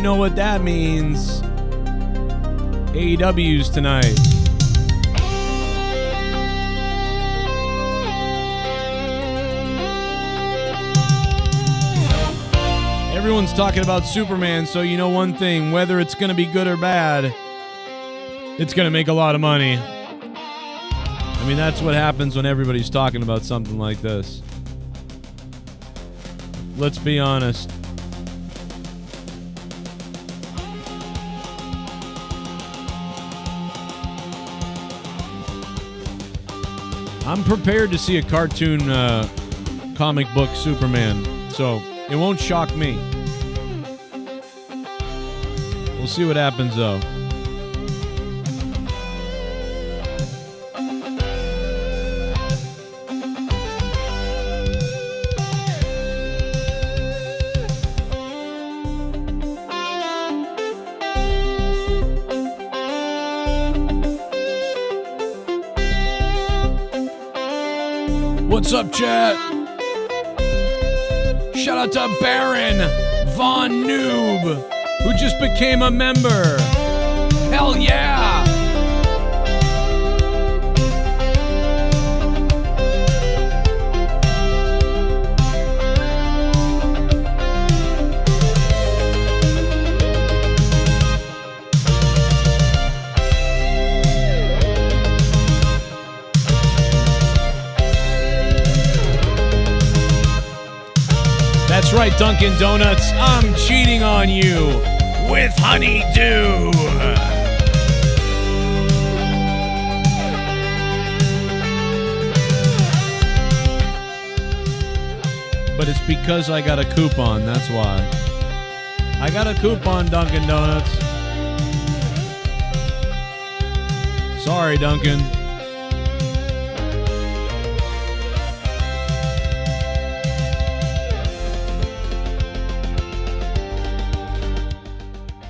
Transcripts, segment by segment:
know what that means. AEW's tonight. Everyone's talking about Superman, so you know one thing, whether it's going to be good or bad, it's going to make a lot of money. I mean, that's what happens when everybody's talking about something like this. Let's be honest. I'm prepared to see a cartoon comic book Superman, so it won't shock me. We'll see what happens, though. What's up, chat? Shout out to Baron Von Noob, who just became a member. Hell yeah! That's right, Dunkin' Donuts. I'm cheating on you with honeydew. But it's because I got a coupon, that's why. I got a coupon, Dunkin' Donuts. Sorry, Dunkin'.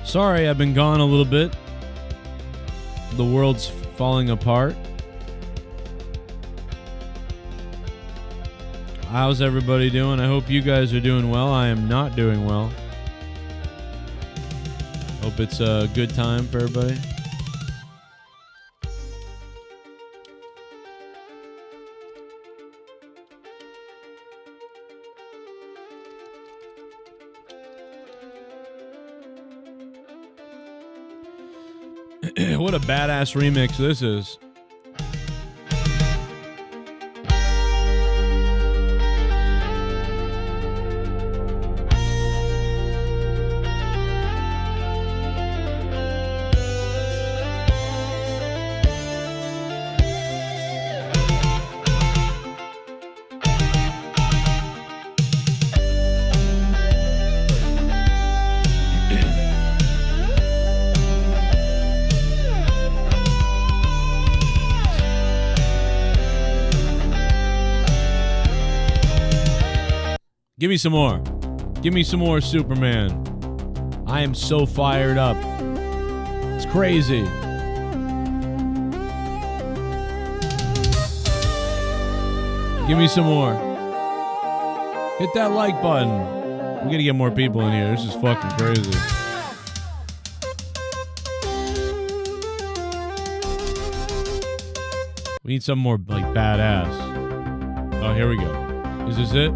Sorry, I've been gone a little bit. The world's falling apart. How's everybody doing? I hope you guys are doing well. I am not doing well. Hope it's a good time for everybody. What a badass remix this is. Give me some more. Give me some more Superman. I am so fired up. It's crazy. Give me some more. Hit that like button. We gotta get more people in here. This is fucking crazy. We need something more like badass. Oh, here we go. Is this it?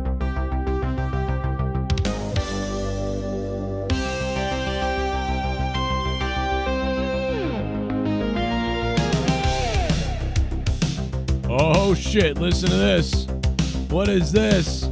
Oh shit, listen to this. What is this?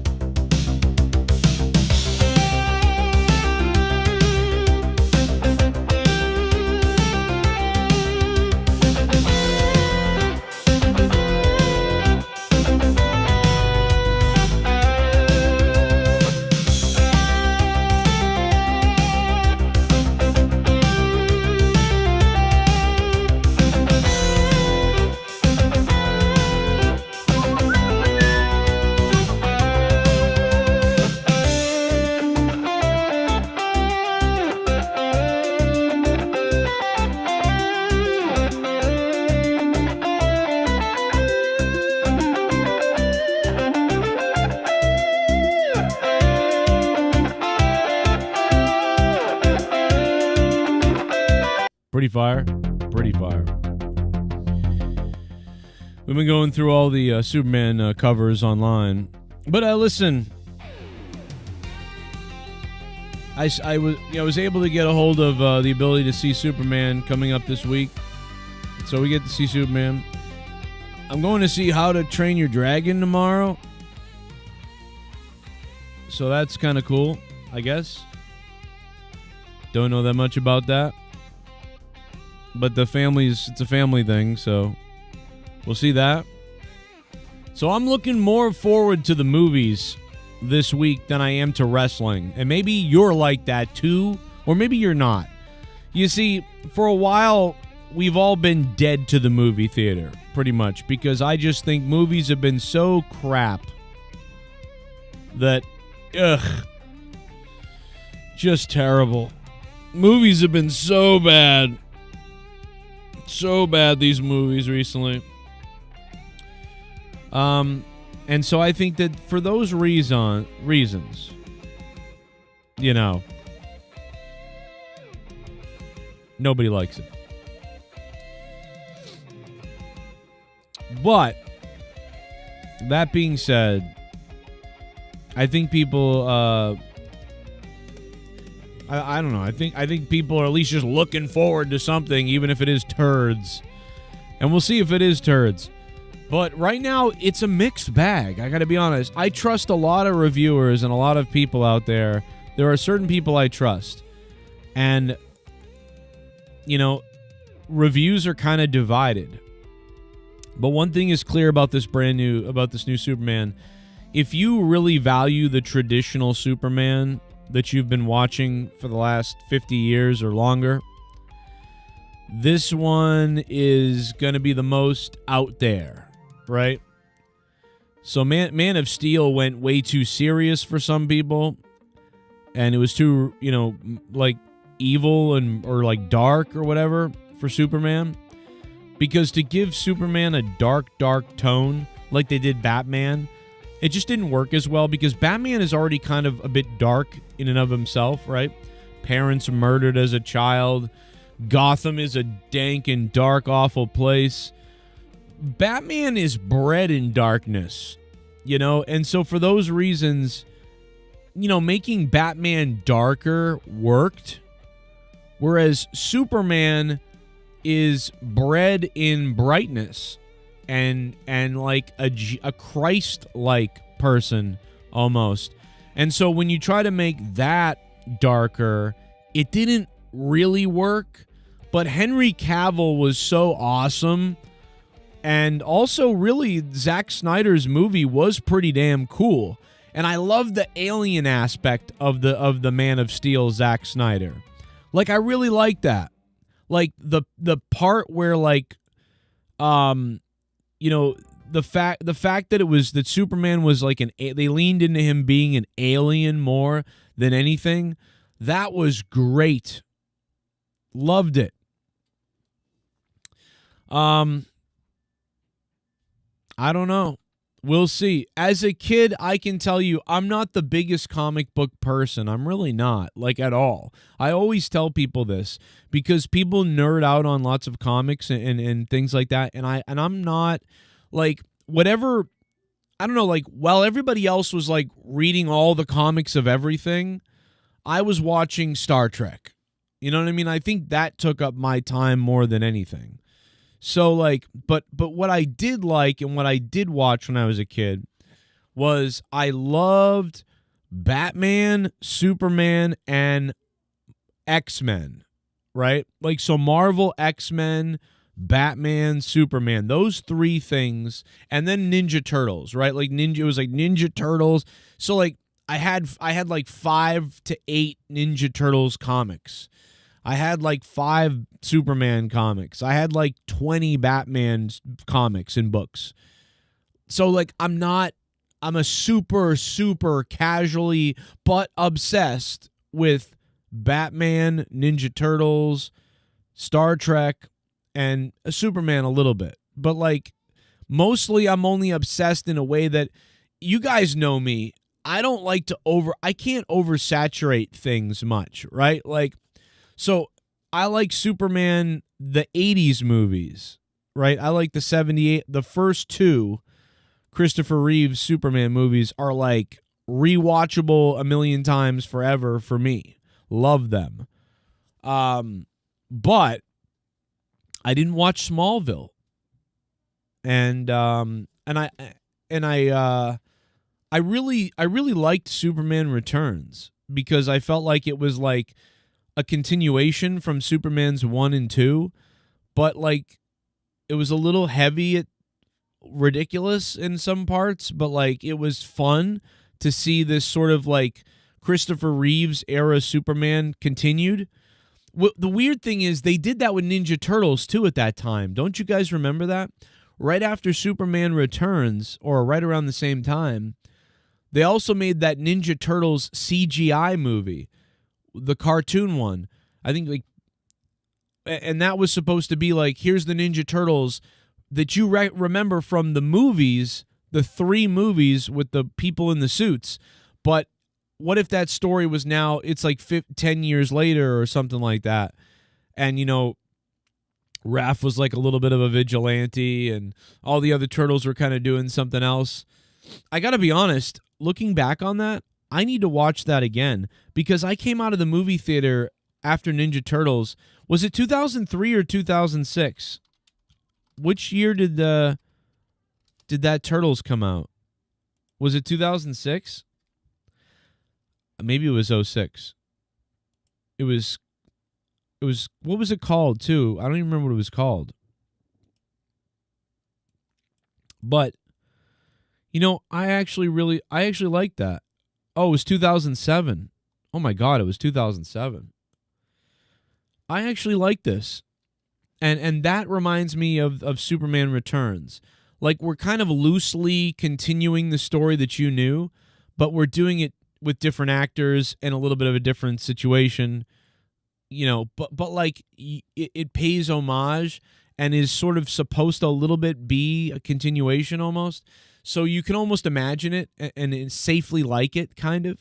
Pretty fire. Pretty fire. We've been going through all the Superman covers online. But listen, I was able to get a hold of the ability to see Superman coming up this week. So we get to see Superman. I'm going to see How to Train Your Dragon tomorrow. So that's kind of cool, I guess. Don't know that much about that. But it's a family thing, so we'll see that. So I'm looking more forward to the movies this week than I am to wrestling. And maybe you're like that too, or maybe you're not. You see, for a while, we've all been dead to the movie theater, pretty much, because I just think movies have been so crap that, just terrible. Movies have been so bad. So bad, these movies recently. And so I think that for those reasons, you know, nobody likes it. But that being said, I think people I don't know. I think people are at least just looking forward to something, even if it is turds. And we'll see if it is turds. But right now, it's a mixed bag. I got to be honest. I trust a lot of reviewers and a lot of people out there. There are certain people I trust. And, you know, reviews are kind of divided. But one thing is clear about this new Superman. If you really value the traditional Superman that you've been watching for the last 50 years or longer, this one is going to be the most out there, right? So Man of Steel went way too serious for some people, and it was too, like evil or like dark or whatever for Superman. Because to give Superman a dark tone like they did Batman, it just didn't work as well, because Batman is already kind of a bit dark in and of himself, right? Parents murdered as a child. Gotham is a dank and dark, awful place. Batman is bred in darkness, and so for those reasons, making Batman darker worked, whereas Superman is bred in brightness and like a Christ-like person almost. And so when you try to make that darker, it didn't really work. But Henry Cavill was so awesome. And also, really, Zack Snyder's movie was pretty damn cool. And I love the alien aspect of the Man of Steel, Zack Snyder. Like, I really like that. Like, the part where, like, the fact that it was that Superman was like they leaned into him being an alien more than anything. That was great. Loved it. I don't know. We'll see. As a kid, I can tell you I'm not the biggest comic book person. I'm really not, like, at all. I always tell people this because people nerd out on lots of comics and things like that, and I'm not, like, whatever. I don't know, like, while everybody else was like reading all the comics of everything, I was watching Star Trek. You know what I mean? I think that took up my time more than anything. So, like, but what I did like and what I did watch when I was a kid was I loved Batman, Superman, and X-Men, right? Like, so Marvel, X-Men, Batman, Superman, those three things, and then Ninja Turtles, right? Like, it was like Ninja Turtles. So, like, I had like 5 to 8 Ninja Turtles comics. I had like 5 Superman comics. I had like 20 Batman comics and books. So, like, I'm a super casually but obsessed with Batman, Ninja Turtles, Star Trek, and Superman a little bit. But, like, mostly I'm only obsessed in a way that, you guys know me, I can't oversaturate things much, right? Like, so I like Superman, the 80s movies, right? I like the 78, the first two Christopher Reeves Superman movies are like rewatchable a million times forever for me. Love them. But I didn't watch Smallville. And I really liked Superman Returns because I felt like it was like a continuation from Superman's 1 and 2, but like it was a little heavy, ridiculous in some parts, but like it was fun to see this sort of like Christopher Reeves era Superman continued. The weird thing is they did that with Ninja Turtles too at that time. Don't you guys remember that? Right after Superman Returns, or right around the same time, they also made that Ninja Turtles CGI movie, the cartoon one. I think like, and that was supposed to be like, here's the Ninja Turtles that you remember from the movies, the 3 movies with the people in the suits. But what if that story was now, it's like 10 years later or something like that. And, you know, Raph was like a little bit of a vigilante and all the other turtles were kind of doing something else. I got to be honest, looking back on that, I need to watch that again because I came out of the movie theater after Ninja Turtles. Was it 2003 or 2006? Which year did that Turtles come out? Was it 2006? Maybe it was 06. It was what was it called too? I don't even remember what it was called. But you know, I actually liked that. Oh, it was 2007. Oh my God, it was 2007. I actually like this. And that reminds me of Superman Returns. Like, we're kind of loosely continuing the story that you knew, but we're doing it with different actors and a little bit of a different situation, you know, but like it pays homage and is sort of supposed to a little bit be a continuation almost. So you can almost imagine it and safely like it, kind of.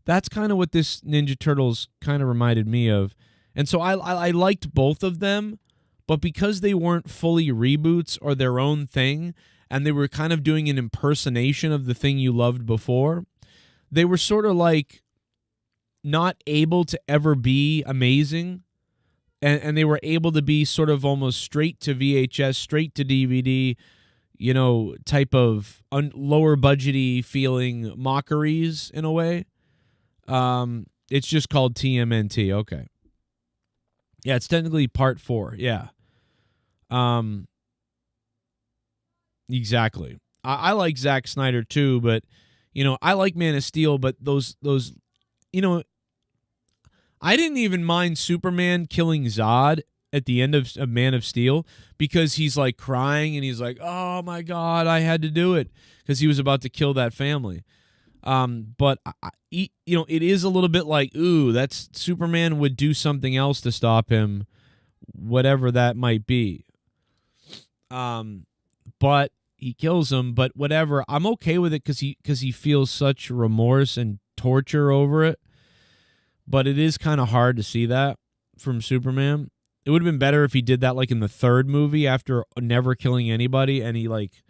That's kind of what this Ninja Turtles kind of reminded me of. And so I liked both of them, but because they weren't fully reboots or their own thing, and they were kind of doing an impersonation of the thing you loved before, they were sort of like not able to ever be amazing, and they were able to be sort of almost straight to VHS, straight to DVD, you know, type of lower budgety feeling mockeries in a way. It's just called TMNT. Okay. Yeah, it's technically part 4. Yeah. Exactly. I like Zack Snyder too, but you know, I like Man of Steel, but those, you know, I didn't even mind Superman killing Zod at the end of Man of Steel because he's like crying and he's like, oh my God, I had to do it because he was about to kill that family. But you know, it is a little bit like, ooh, that's Superman would do something else to stop him, whatever that might be. But he kills him, but whatever. I'm okay with it because he feels such remorse and torture over it. But it is kind of hard to see that from Superman. It would have been better if he did that like in the 3rd movie after never killing anybody, and he like.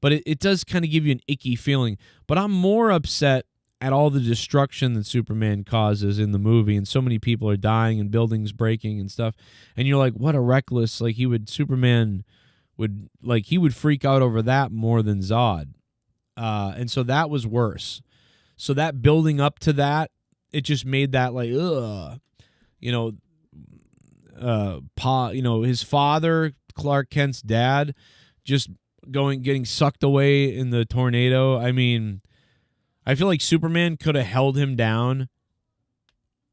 But it does kind of give you an icky feeling. But I'm more upset at all the destruction that Superman causes in the movie, and so many people are dying and buildings breaking and stuff. And you're like, what a reckless, like Superman would, like, he would freak out over that more than Zod. And so that was worse. So that building up to that, it just made that like, ugh, you know, you know, his father, Clark Kent's dad, just getting sucked away in the tornado. I mean, I feel like Superman could have held him down,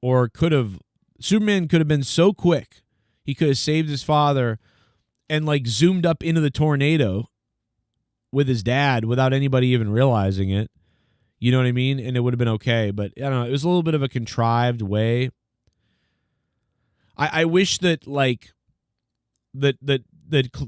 or Superman could have been so quick, he could have saved his father and like zoomed up into the tornado with his dad without anybody even realizing it. You know what I mean? And it would have been okay. But I don't know. It was a little bit of a contrived way. I wish that like that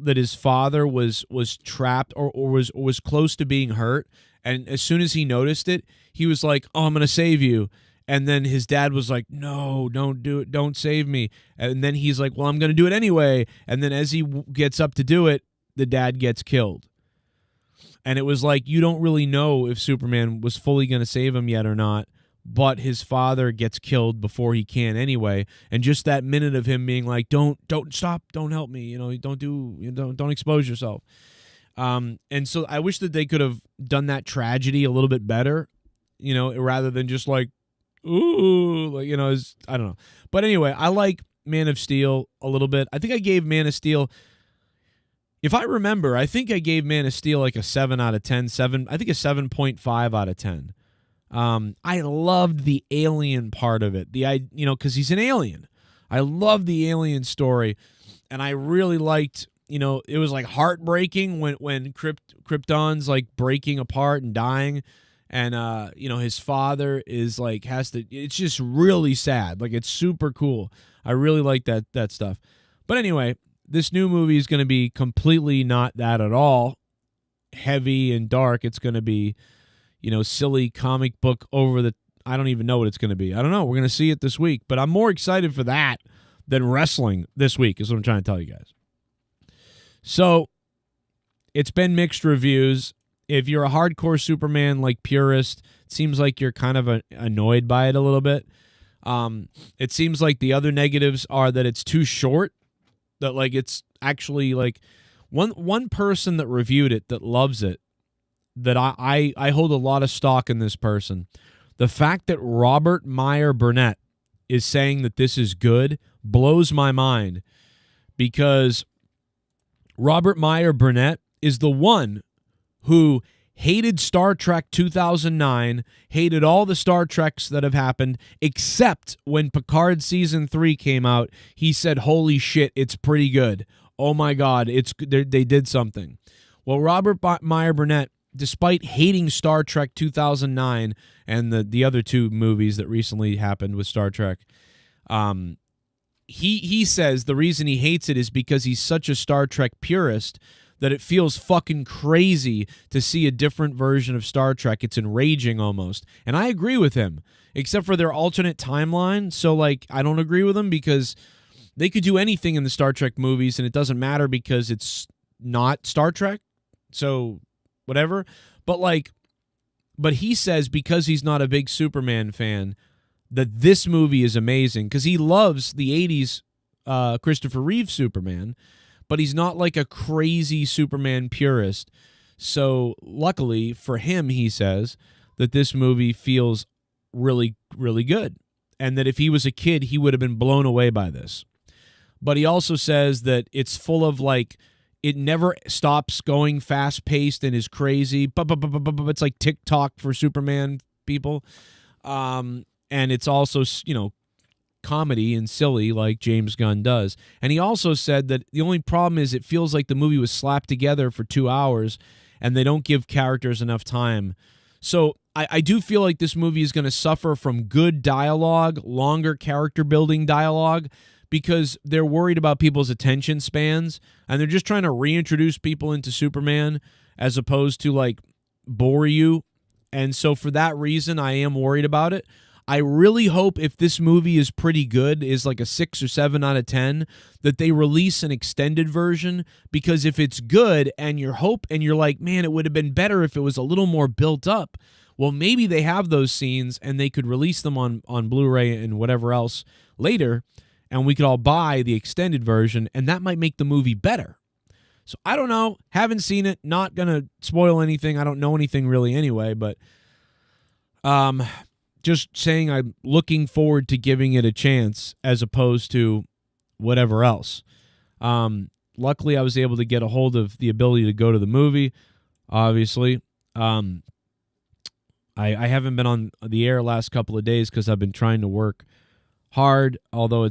his father was trapped or was close to being hurt, and as soon as he noticed it, he was like, "Oh, I'm going to save you." And then his dad was like, no, don't do it. Don't save me. And then he's like, well, I'm going to do it anyway. And then as he gets up to do it, the dad gets killed. And it was like, you don't really know if Superman was fully going to save him yet or not, but his father gets killed before he can anyway. And just that minute of him being like, don't stop, don't help me, don't expose yourself. And so I wish that they could have done that tragedy a little bit better, rather than just like, ooh, I don't know. But anyway, I like Man of Steel a little bit. I think I gave Man of Steel, if I remember, I think I gave Man of Steel like a 7 out of 10, I think a 7.5 out of 10. I loved the alien part of it. Because he's an alien. I love the alien story, and I really liked, it was like heartbreaking when Krypton's like breaking apart and dying, and his father is like it's just really sad. Like, it's super cool. I really like that stuff. But anyway, this new movie is going to be completely not that at all. Heavy and dark. It's going to be, silly comic book I don't even know what it's going to be. I don't know. We're going to see it this week. But I'm more excited for that than wrestling this week, is what I'm trying to tell you guys. So, it's been mixed reviews. If you're a hardcore Superman like purist, it seems like you're kind of annoyed by it a little bit. It seems like the other negatives are that it's too short. That like it's actually like one person that reviewed it that loves it, that I hold a lot of stock in this person. The fact that Robert Meyer Burnett is saying that this is good blows my mind, because Robert Meyer Burnett is the one who hated Star Trek 2009, hated all the Star Treks that have happened, except when Picard Season 3 came out, he said, holy shit, it's pretty good. Oh my God, they did something. Well, Robert Meyer Burnett, despite hating Star Trek 2009 and the other two movies that recently happened with Star Trek, he says the reason he hates it is because he's such a Star Trek purist that it feels fucking crazy to see a different version of Star Trek. It's enraging almost. And I agree with him, except for their alternate timeline. So, like, I don't agree with him because they could do anything in the Star Trek movies and it doesn't matter because it's not Star Trek. So, whatever. But he says because he's not a big Superman fan that this movie is amazing because he loves the 80s Christopher Reeve Superman, but he's not like a crazy Superman purist. So luckily for him, he says that this movie feels really, really good. And that if he was a kid, he would have been blown away by this. But he also says that it's full of like, it never stops going fast-paced and is crazy. It's like TikTok for Superman people. And it's also, comedy and silly like James Gunn does. And he also said that the only problem is it feels like the movie was slapped together for 2 hours and they don't give characters enough time. So I do feel like this movie is going to suffer from good dialogue, longer character building dialogue, because they're worried about people's attention spans and they're just trying to reintroduce people into Superman as opposed to like bore you. And so for that reason, I am worried about it. I really hope if this movie is pretty good, is like a 6 or 7 out of 10, that they release an extended version, because if it's good and you're like, man, it would have been better if it was a little more built up. Well, maybe they have those scenes and they could release them on Blu-ray and whatever else later, and we could all buy the extended version, and that might make the movie better. So I don't know. Haven't seen it. Not going to spoil anything. I don't know anything really anyway, but just saying I'm looking forward to giving it a chance as opposed to whatever else. Luckily, I was able to get a hold of the ability to go to the movie, obviously. I haven't been on the air last couple of days because I've been trying to work hard, although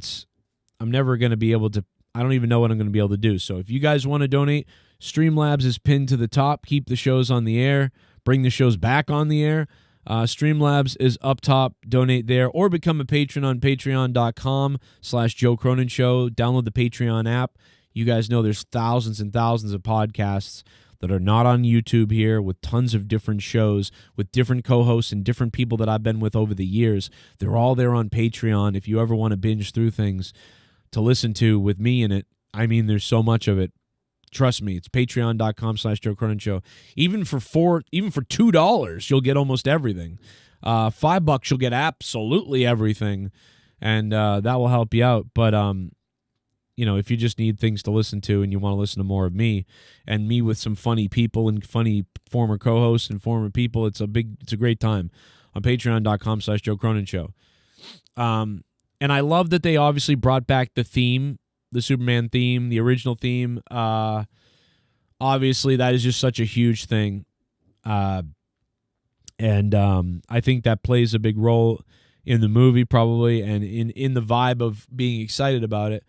I'm never going to be able to, I don't even know what I'm going to be able to do. So if you guys want to donate, Streamlabs is pinned to the top. Keep the shows on the air. Bring the shows back on the air. Streamlabs is up top. Donate there or become a patron on patreon.com/Joe Cronin Show. Download the Patreon app. You guys know there's thousands and thousands of podcasts that are not on YouTube here, with tons of different shows, with different co-hosts and different people that I've been with over the years. They're all there on Patreon if you ever want to binge through things to listen to with me in it. I mean, there's so much of it. Trust me, it's patreon.com/Joe Cronin Show. Even for $2, you'll get almost everything. $5, you'll get absolutely everything, and that will help you out. But if you just need things to listen to and you want to listen to more of me and me with some funny people and funny former co-hosts and former people, it's a great time on patreon.com/Joe Cronin Show. And I love that they obviously brought back the theme, the Superman theme, the original theme. Obviously, that is just such a huge thing. And I think that plays a big role in the movie probably and in the vibe of being excited about it.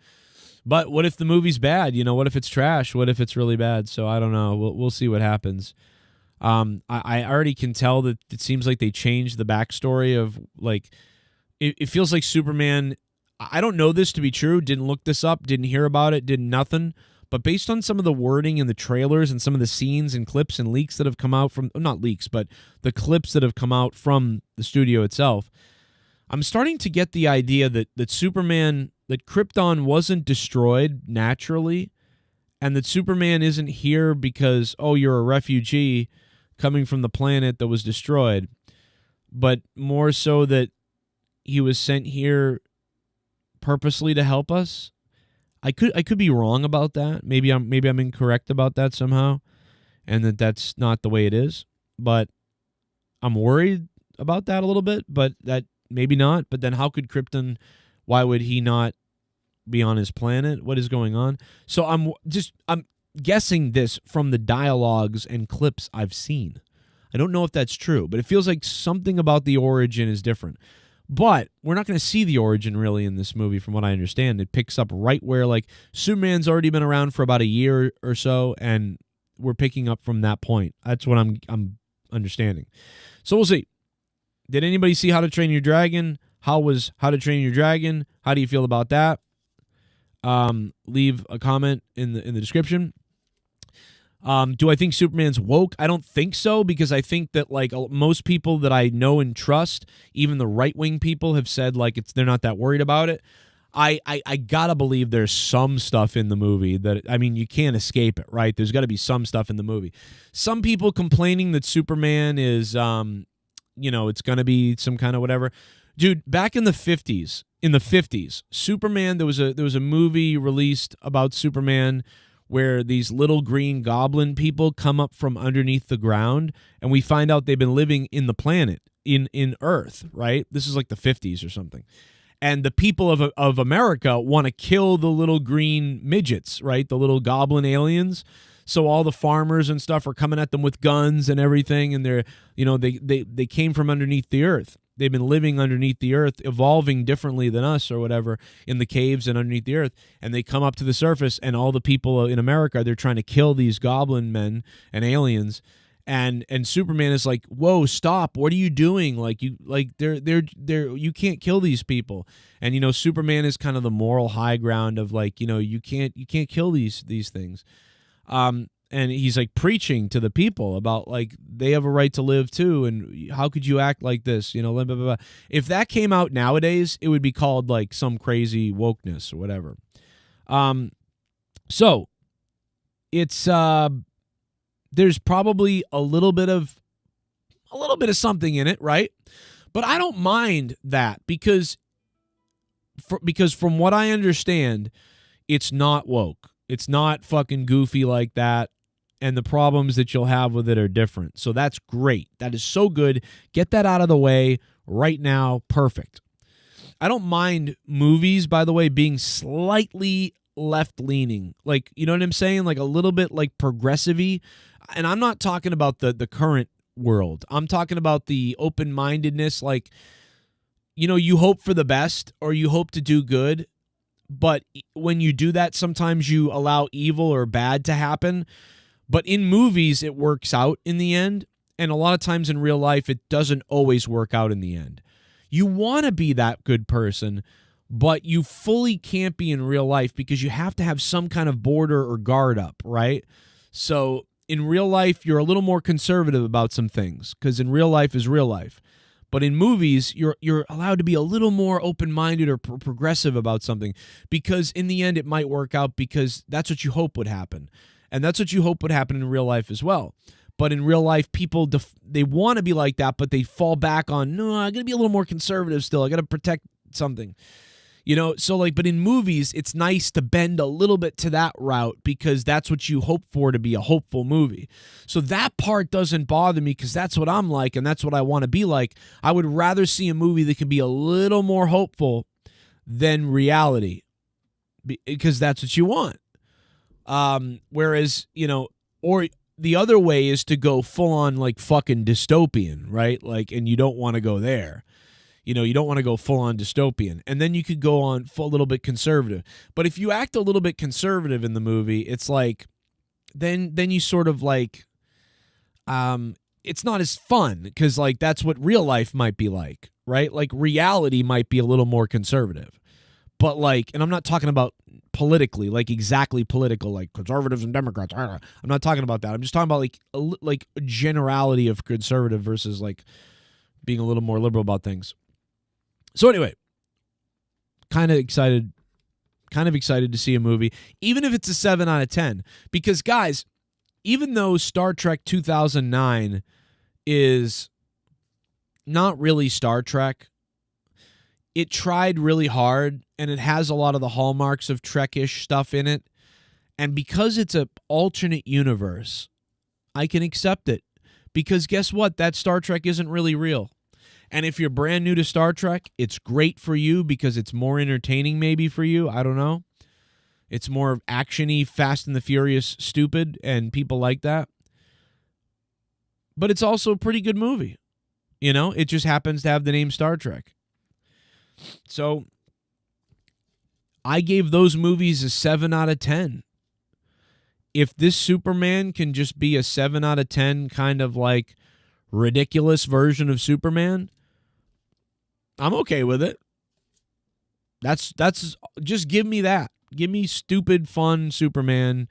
But what if the movie's bad? What if it's trash? What if it's really bad? So I don't know. We'll see what happens. I already can tell that it seems like they changed the backstory of, like, it feels like Superman, I don't know this to be true, didn't look this up, didn't hear about it, did nothing, but based on some of the wording in the trailers and some of the scenes and clips and leaks that have come out from, not leaks, but the clips that have come out from the studio itself, I'm starting to get the idea that Superman, that Krypton wasn't destroyed naturally, and that Superman isn't here because, oh, you're a refugee coming from the planet that was destroyed, but more so that he was sent here purposely to help us. I could be wrong about that. Maybe I'm incorrect about that somehow, and that's not the way it is. But I'm worried about that a little bit. But that maybe not. But then how could Krypton? Why would he not be on his planet? What is going on? So I'm guessing this from the dialogues and clips I've seen. I don't know if that's true, but it feels like something about the origin is different. But we're not going to see the origin really in this movie, from what I understand. It picks up right where, like, Superman's already been around for about a year or so, and we're picking up from that point. That's what I'm understanding. So we'll see. Did anybody see How to Train Your Dragon? How was How to Train Your Dragon? How do you feel about that? Leave a comment in the description. Do I think Superman's woke? I don't think so, because I think that, like, most people that I know and trust, even the right-wing people, have said, like, they're not that worried about it. I gotta believe there's some stuff in the movie that, I mean, you can't escape it, right? There's got to be some stuff in the movie. Some people complaining that Superman is, it's going to be some kind of whatever. Dude, back in the 50s, Superman, there was a movie released about Superman where these little green goblin people come up from underneath the ground, and we find out they've been living in the planet, in Earth, right? This is like the 50s or something. And the people of America want to kill the little green midgets, right? The little goblin aliens. So all the farmers and stuff are coming at them with guns and everything, and they came from underneath the Earth. They've been living underneath the earth, evolving differently than us or whatever, in the caves and underneath the earth. And they come up to the surface, and all the people in America, they're trying to kill these goblin men and aliens. And Superman is like, "Whoa, stop! What are you doing? You can't kill these people." And Superman is kind of the moral high ground of, like, you can't kill these things. And he's, like, preaching to the people about, like, they have a right to live too, and how could you act like this? Blah, blah, blah. If that came out nowadays, it would be called, like, some crazy wokeness or whatever. So it's there's probably a little bit of something in it, right? But I don't mind that because from what I understand, it's not woke. It's not fucking goofy like that. And the problems that you'll have with it are different. So that's great. That is so good. Get that out of the way right now. Perfect. I don't mind movies, by the way, being slightly left-leaning. Like, you know what I'm saying? Like a little bit like progressive-y. And I'm not talking about the current world. I'm talking about the open-mindedness. Like, you hope for the best or you hope to do good. But when you do that, sometimes you allow evil or bad to happen. But in movies, it works out in the end. And a lot of times in real life, it doesn't always work out in the end. You want to be that good person, but you fully can't be in real life because you have to have some kind of border or guard up, right? So in real life, you're a little more conservative about some things because in real life is real life. But in movies, you're allowed to be a little more open-minded or progressive about something because in the end, it might work out because that's what you hope would happen. And that's what you hope would happen in real life as well. But in real life, people, they want to be like that, but they fall back on, no, I got to be a little more conservative still. I got to protect something. So but in movies, it's nice to bend a little bit to that route because that's what you hope for to be a hopeful movie. So that part doesn't bother me because that's what I'm like and that's what I want to be like. I would rather see a movie that can be a little more hopeful than reality because that's what you want. Whereas, or the other way is to go full on like fucking dystopian, right? Like, and you don't want to go there. You don't want to go full-on dystopian. And then you could go on a little bit conservative. But if you act a little bit conservative in the movie, it's like, then you sort of like, it's not as fun because like that's what real life might be like, right? Like reality might be a little more conservative. But like, and I'm not talking about politically, like exactly political, like conservatives and Democrats. I'm not talking about that. I'm just talking about like a generality of conservative versus like being a little more liberal about things. So anyway, kind of excited to see a movie, even if it's a 7 out of 10. Because, guys, even though Star Trek 2009 is not really Star Trek, it tried really hard, and it has a lot of the hallmarks of Trek-ish stuff in it. And because it's an alternate universe, I can accept it. Because guess what? That Star Trek isn't really real. And if you're brand new to Star Trek, it's great for you because it's more entertaining maybe for you. I don't know. It's more action-y, Fast and the Furious, stupid, and people like that. But it's also a pretty good movie. It just happens to have the name Star Trek. So I gave those movies a 7 out of 10. If this Superman can just be a 7 out of 10 kind of like ridiculous version of Superman, I'm okay with it. That's just give me that. Give me stupid, fun Superman.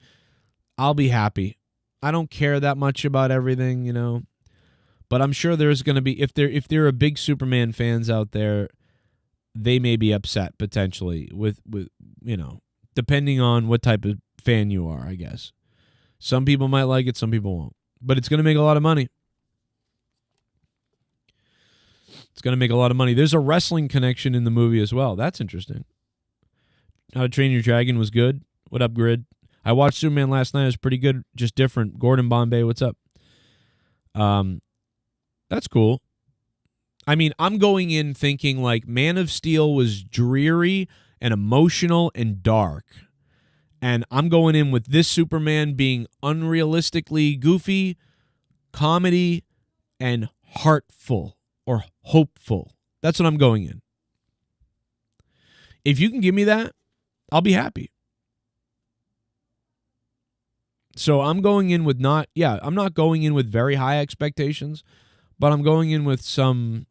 I'll be happy. I don't care that much about everything, But I'm sure there's going to be, if there are big Superman fans out there, they may be upset potentially with depending on what type of fan you are, I guess. Some people might like it, some people won't. But it's going to make a lot of money. It's going to make a lot of money. There's a wrestling connection in the movie as well. That's interesting. How to Train Your Dragon was good. What up, Grid? I watched Superman last night. It was pretty good, just different. Gordon Bombay, what's up? That's cool. I mean, I'm going in thinking like Man of Steel was dreary and emotional and dark. And I'm going in with this Superman being unrealistically goofy, comedy, and heartful. Or hopeful. That's what I'm going in. If you can give me that, I'll be happy. So I'm going in with I'm not going in with very high expectations, but I'm going in with some,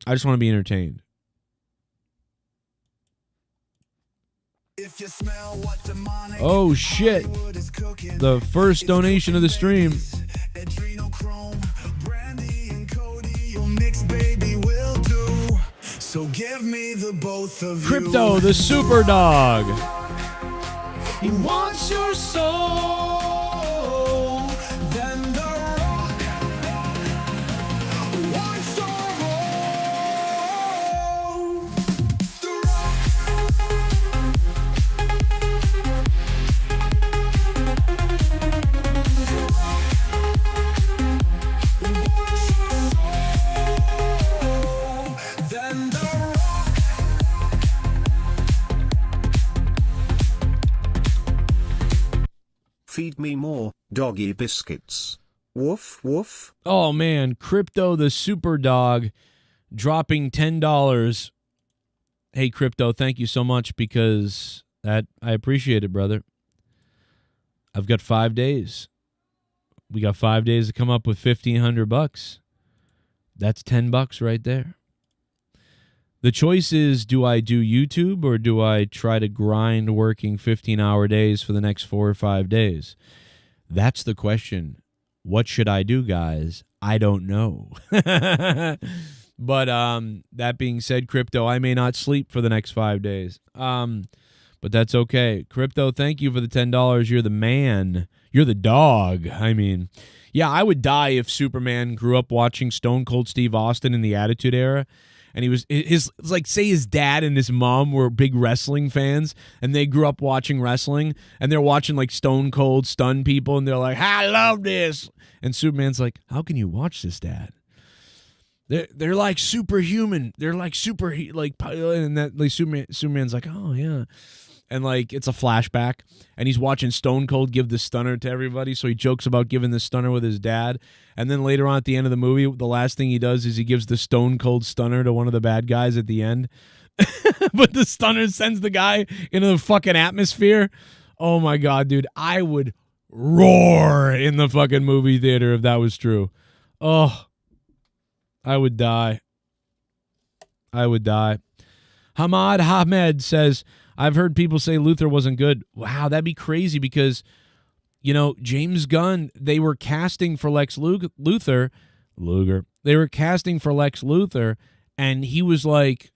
I just want to be entertained. Oh shit. The first donation of the stream. So give me the both of Crypto, the super dog. He wants your soul. Then the rock wants your roll. The rock. Wants your soul. Then the Feed me more, doggy biscuits. Woof, woof. Oh, man. Crypto, the super dog, dropping $10. Hey, Crypto, thank you so much because I appreciate it, brother. I've got 5 days. We got 5 days to come up with $1,500. That's $10 right there. The choice is, do I do YouTube or do I try to grind working 15-hour days for the next 4 or 5 days? That's the question. What should I do, guys? I don't know. But that being said, Crypto, I may not sleep for the next 5 days. But that's okay. Crypto, thank you for the $10. You're the man. You're the dog. I mean, yeah, I would die if Superman grew up watching Stone Cold Steve Austin in the Attitude Era. And he was like, say his dad and his mom were big wrestling fans, and they grew up watching wrestling, and they're watching like Stone Cold stun people, and they're like, I love this. And Superman's like, how can you watch this, Dad? They're like superhuman. They're like and that like Superman's like, oh yeah. And like it's a flashback, and he's watching Stone Cold give the stunner to everybody, so he jokes about giving the stunner with his dad. And then later on at the end of the movie, the last thing he does is he gives the Stone Cold stunner to one of the bad guys at the end. But the stunner sends the guy into the fucking atmosphere. Oh my God, dude. I would roar in the fucking movie theater if that was true. Oh, I would die. I would die. Hamad Hamed says, I've heard people say Luthor wasn't good. Wow, that'd be crazy because, you know, James Gunn, they were casting for Lex Luthor. They were casting for Lex Luthor, and he was like,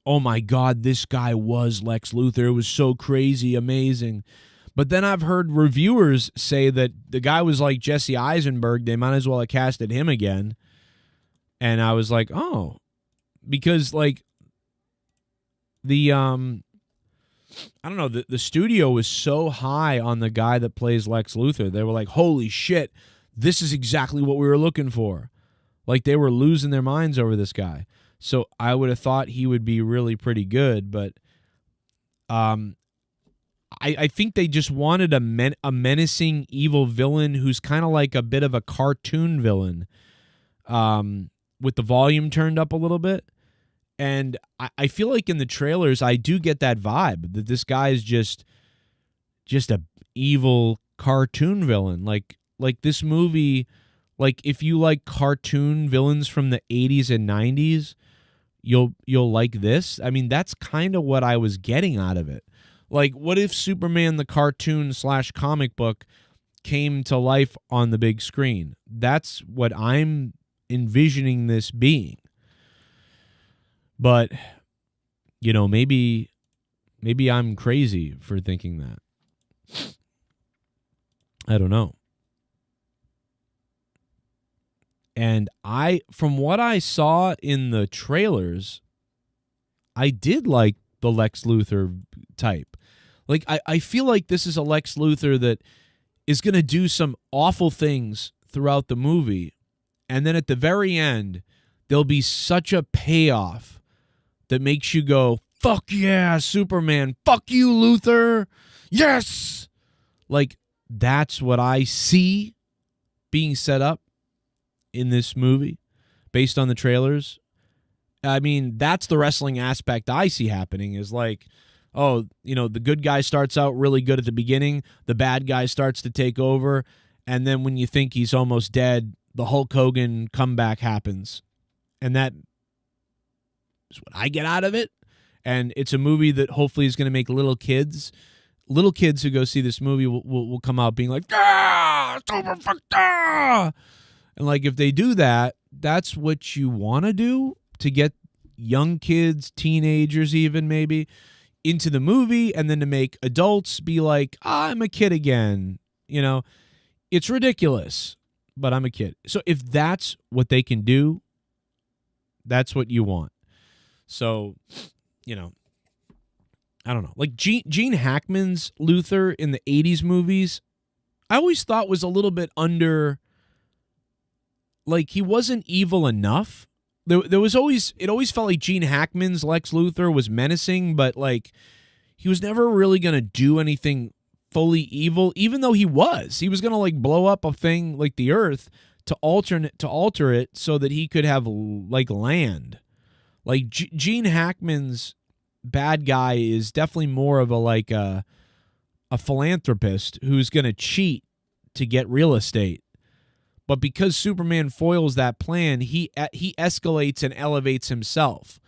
oh my God, this guy was Lex Luthor. It was so crazy, amazing. But then I've heard reviewers say that the guy was like Jesse Eisenberg. They might as well have casted him again. And I was like, oh, because like the I don't know, the studio was so high on the guy that plays Lex Luthor. They were like, holy shit, this is exactly what we were looking for. Like they were losing their minds over this guy. So I would have thought he would be really pretty good, but I think they just wanted a menacing evil villain who's kind of like a bit of a cartoon villain, with the volume turned up a little bit. And I feel like in the trailers, I do get that vibe that this guy is just a evil cartoon villain. Like this movie, like if you like cartoon villains from the 80s and 90s, you'll like this. I mean, that's kind of what I was getting out of it. Like, what if Superman the cartoon / comic book came to life on the big screen? That's what I'm envisioning this being. But, you know, maybe I'm crazy for thinking that. I don't know. And from what I saw in the trailers, I did like the Lex Luthor type. Like, I feel like this is a Lex Luthor that is going to do some awful things throughout the movie. And then at the very end, there'll be such a payoff that makes you go, fuck yeah, Superman. Fuck you, Luthor. Yes. Like, that's what I see being set up in this movie based on the trailers. I mean, that's the wrestling aspect I see happening is like, oh, you know, the good guy starts out really good at the beginning. The bad guy starts to take over. And then when you think he's almost dead, the Hulk Hogan comeback happens. And that is what I get out of it. And it's a movie that hopefully is going to make little kids who go see this movie will come out being like, ah, super fucked ah. And like, if they do that, that's what you want to do to get young kids, teenagers even maybe, into the movie, and then to make adults be like, I'm a kid again. You know, it's ridiculous, but I'm a kid. So if that's what they can do, that's what you want. So, you know, I don't know. Like Gene Hackman's Luthor in the 80s movies, I always thought was a little bit under, like he wasn't evil enough. There was always, it always felt like Gene Hackman's Lex Luthor was menacing, but like he was never really going to do anything fully evil, even though he was going to like blow up a thing like the Earth to alter it so that he could have like land. Like Gene Hackman's bad guy is definitely more of a philanthropist who's going to cheat to get real estate. But because Superman foils that plan, he escalates and elevates himself.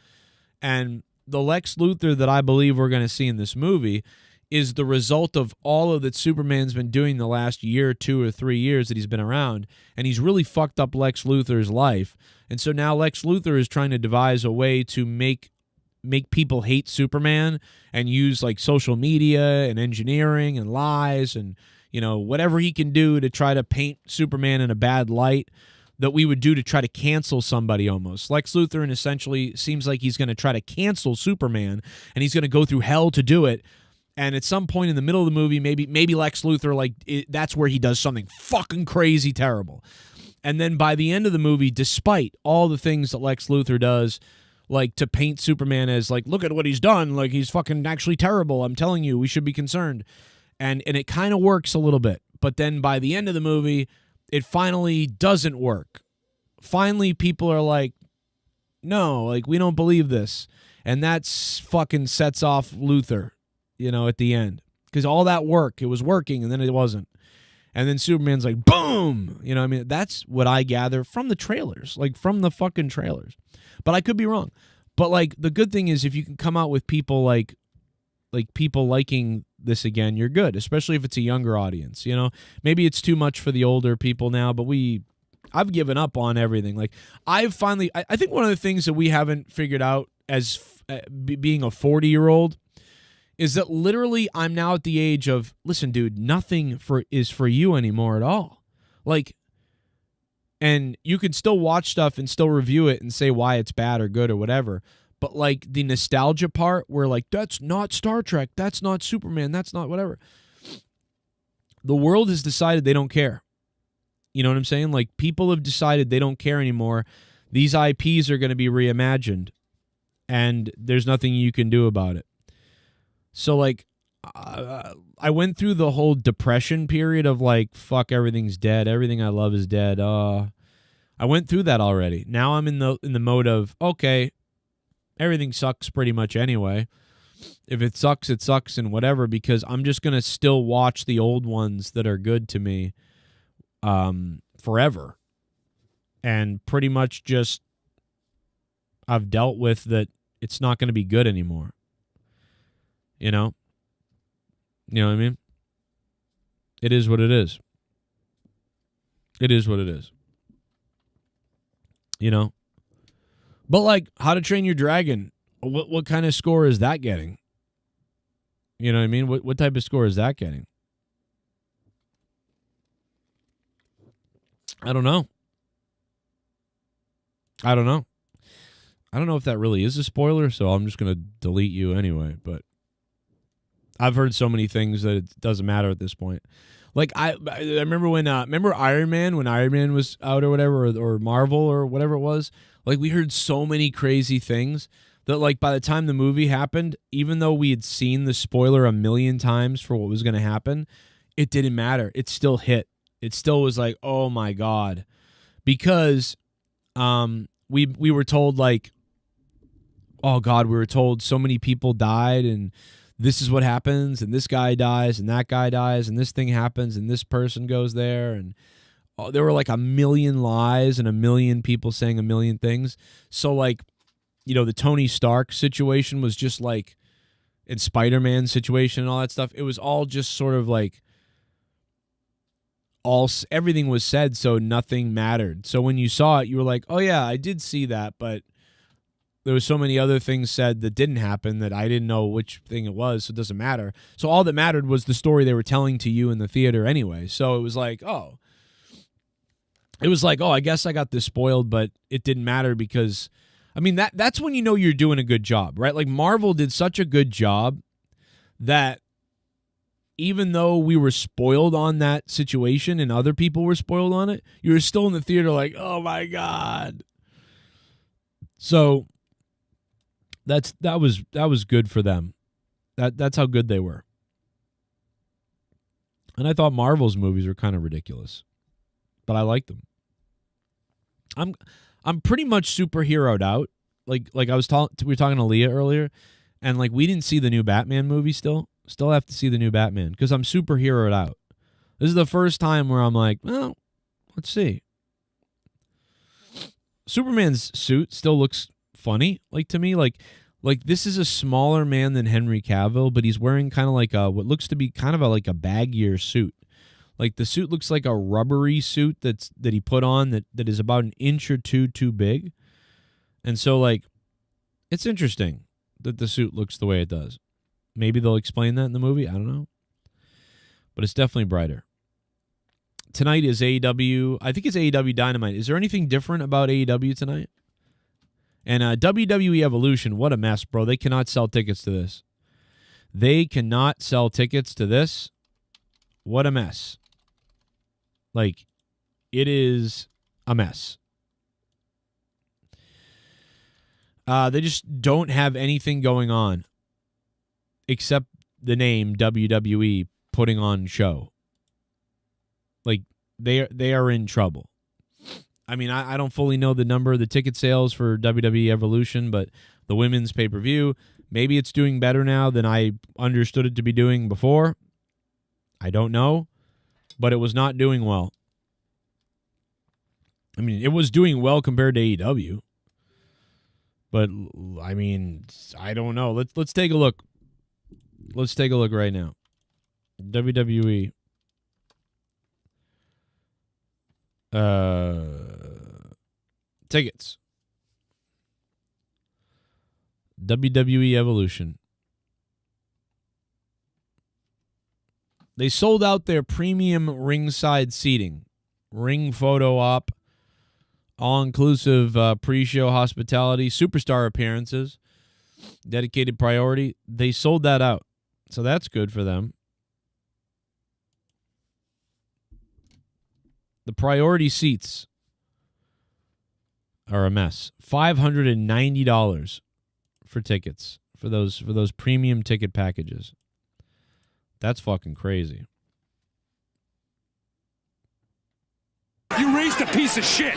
And the Lex Luthor that I believe we're going to see in this movie is the result of all of that Superman's been doing the last year, 2 or 3 years that he's been around, and he's really fucked up Lex Luthor's life. And so now Lex Luthor is trying to devise a way to make people hate Superman and use like social media and engineering and lies and, you know, whatever he can do to try to paint Superman in a bad light that we would do to try to cancel somebody almost. Lex Luthor and essentially seems like he's going to try to cancel Superman, and he's going to go through hell to do it. And at some point in the middle of the movie, maybe Lex Luthor, like, that's where he does something fucking crazy terrible. And then by the end of the movie, despite all the things that Lex Luthor does, like to paint Superman as like, look at what he's done, like he's fucking actually terrible, I'm telling you, we should be concerned. And it kind of works a little bit. But then by the end of the movie, it finally doesn't work. Finally, people are like, no, like, we don't believe this. And that's fucking sets off Luthor, you know, at the end. Because all that work, it was working, and then it wasn't. And then Superman's like, boom! You know what I mean? That's what I gather from the trailers. Like, from the fucking trailers. But I could be wrong. But, like, the good thing is if you can come out with people like people liking this again, you're good. Especially if it's a younger audience, you know? Maybe it's too much for the older people now, but I've given up on everything. Like, I've finally... I think one of the things that we haven't figured out as being a 40-year-old is that literally I'm now at the age of, listen, dude, nothing is for you anymore at all. Like, and you can still watch stuff and still review it and say why it's bad or good or whatever. But, like, the nostalgia part where, like, that's not Star Trek, that's not Superman, that's not whatever. The world has decided they don't care. You know what I'm saying? Like, people have decided they don't care anymore. These IPs are going to be reimagined, and there's nothing you can do about it. So, like, I went through the whole depression period of, like, fuck, everything's dead. Everything I love is dead. I went through that already. Now I'm in the mode of, okay, everything sucks pretty much anyway. If it sucks, it sucks and whatever, because I'm just going to still watch the old ones that are good to me forever. And pretty much just I've dealt with that it's not going to be good anymore. You know? You know what I mean? It is what it is. It is what it is. You know? But, like, How to Train Your Dragon, what kind of score is that getting? You know what I mean? What type of score is that getting? I don't know. I don't know if that really is a spoiler, so I'm just going to delete you anyway, but I've heard so many things that it doesn't matter at this point. Like, I remember when Iron Man was out or whatever, or Marvel or whatever it was, like, we heard so many crazy things that, like, by the time the movie happened, even though we had seen the spoiler a million times for what was going to happen, it didn't matter. It still hit. It still was like, oh my God. Because we were told, like, oh God, we were told so many people died, and this is what happens, and this guy dies, and that guy dies, and this thing happens, and this person goes there, and there were like a million lies and a million people saying a million things. So, like, you know, the Tony Stark situation was just like, and Spider-Man situation and all that stuff, it was all just sort of like, everything was said, so nothing mattered. So when you saw it, you were like, oh yeah, I did see that, but there was so many other things said that didn't happen that I didn't know which thing it was, so it doesn't matter. So all that mattered was the story they were telling to you in the theater anyway. So it was like, oh, I guess I got this spoiled, but it didn't matter because, I mean, that's when you know you're doing a good job, right? Like, Marvel did such a good job that even though we were spoiled on that situation and other people were spoiled on it, you were still in the theater like, oh my God. So that was good for them. That's how good they were. And I thought Marvel's movies were kind of ridiculous, but I liked them. I'm pretty much superheroed out. Like I was we were talking to Leah earlier, and like we didn't see the new Batman movie still. Still have to see the new Batman because I'm superheroed out. This is the first time where I'm like, well, let's see. Superman's suit still looks funny, like to me. Like Like, this is a smaller man than Henry Cavill, but he's wearing kind of like what looks to be kind of like a baggier suit. Like, the suit looks like a rubbery suit that he put on that is about an inch or two too big. And so, like, it's interesting that the suit looks the way it does. Maybe they'll explain that in the movie. I don't know. But it's definitely brighter. Tonight is AEW. I think it's AEW Dynamite. Is there anything different about AEW tonight? And WWE Evolution, what a mess, bro. They cannot sell tickets to this. They cannot sell tickets to this. What a mess. Like, it is a mess. They just don't have anything going on except the name WWE putting on show. Like, they are in trouble. I mean, I don't fully know the number of the ticket sales for WWE Evolution, but the women's pay-per-view, maybe it's doing better now than I understood it to be doing before. I don't know, but it was not doing well. I mean, it was doing well compared to AEW. But, I mean, I don't know. Let's take a look. Let's take a look right now. WWE. Tickets. WWE Evolution. They sold out their premium ringside seating. Ring photo op. All-inclusive pre-show hospitality. Superstar appearances. Dedicated priority. They sold that out. So that's good for them. The priority seats are a mess. $590 for tickets for those premium ticket packages. That's fucking crazy. You raised a piece of shit.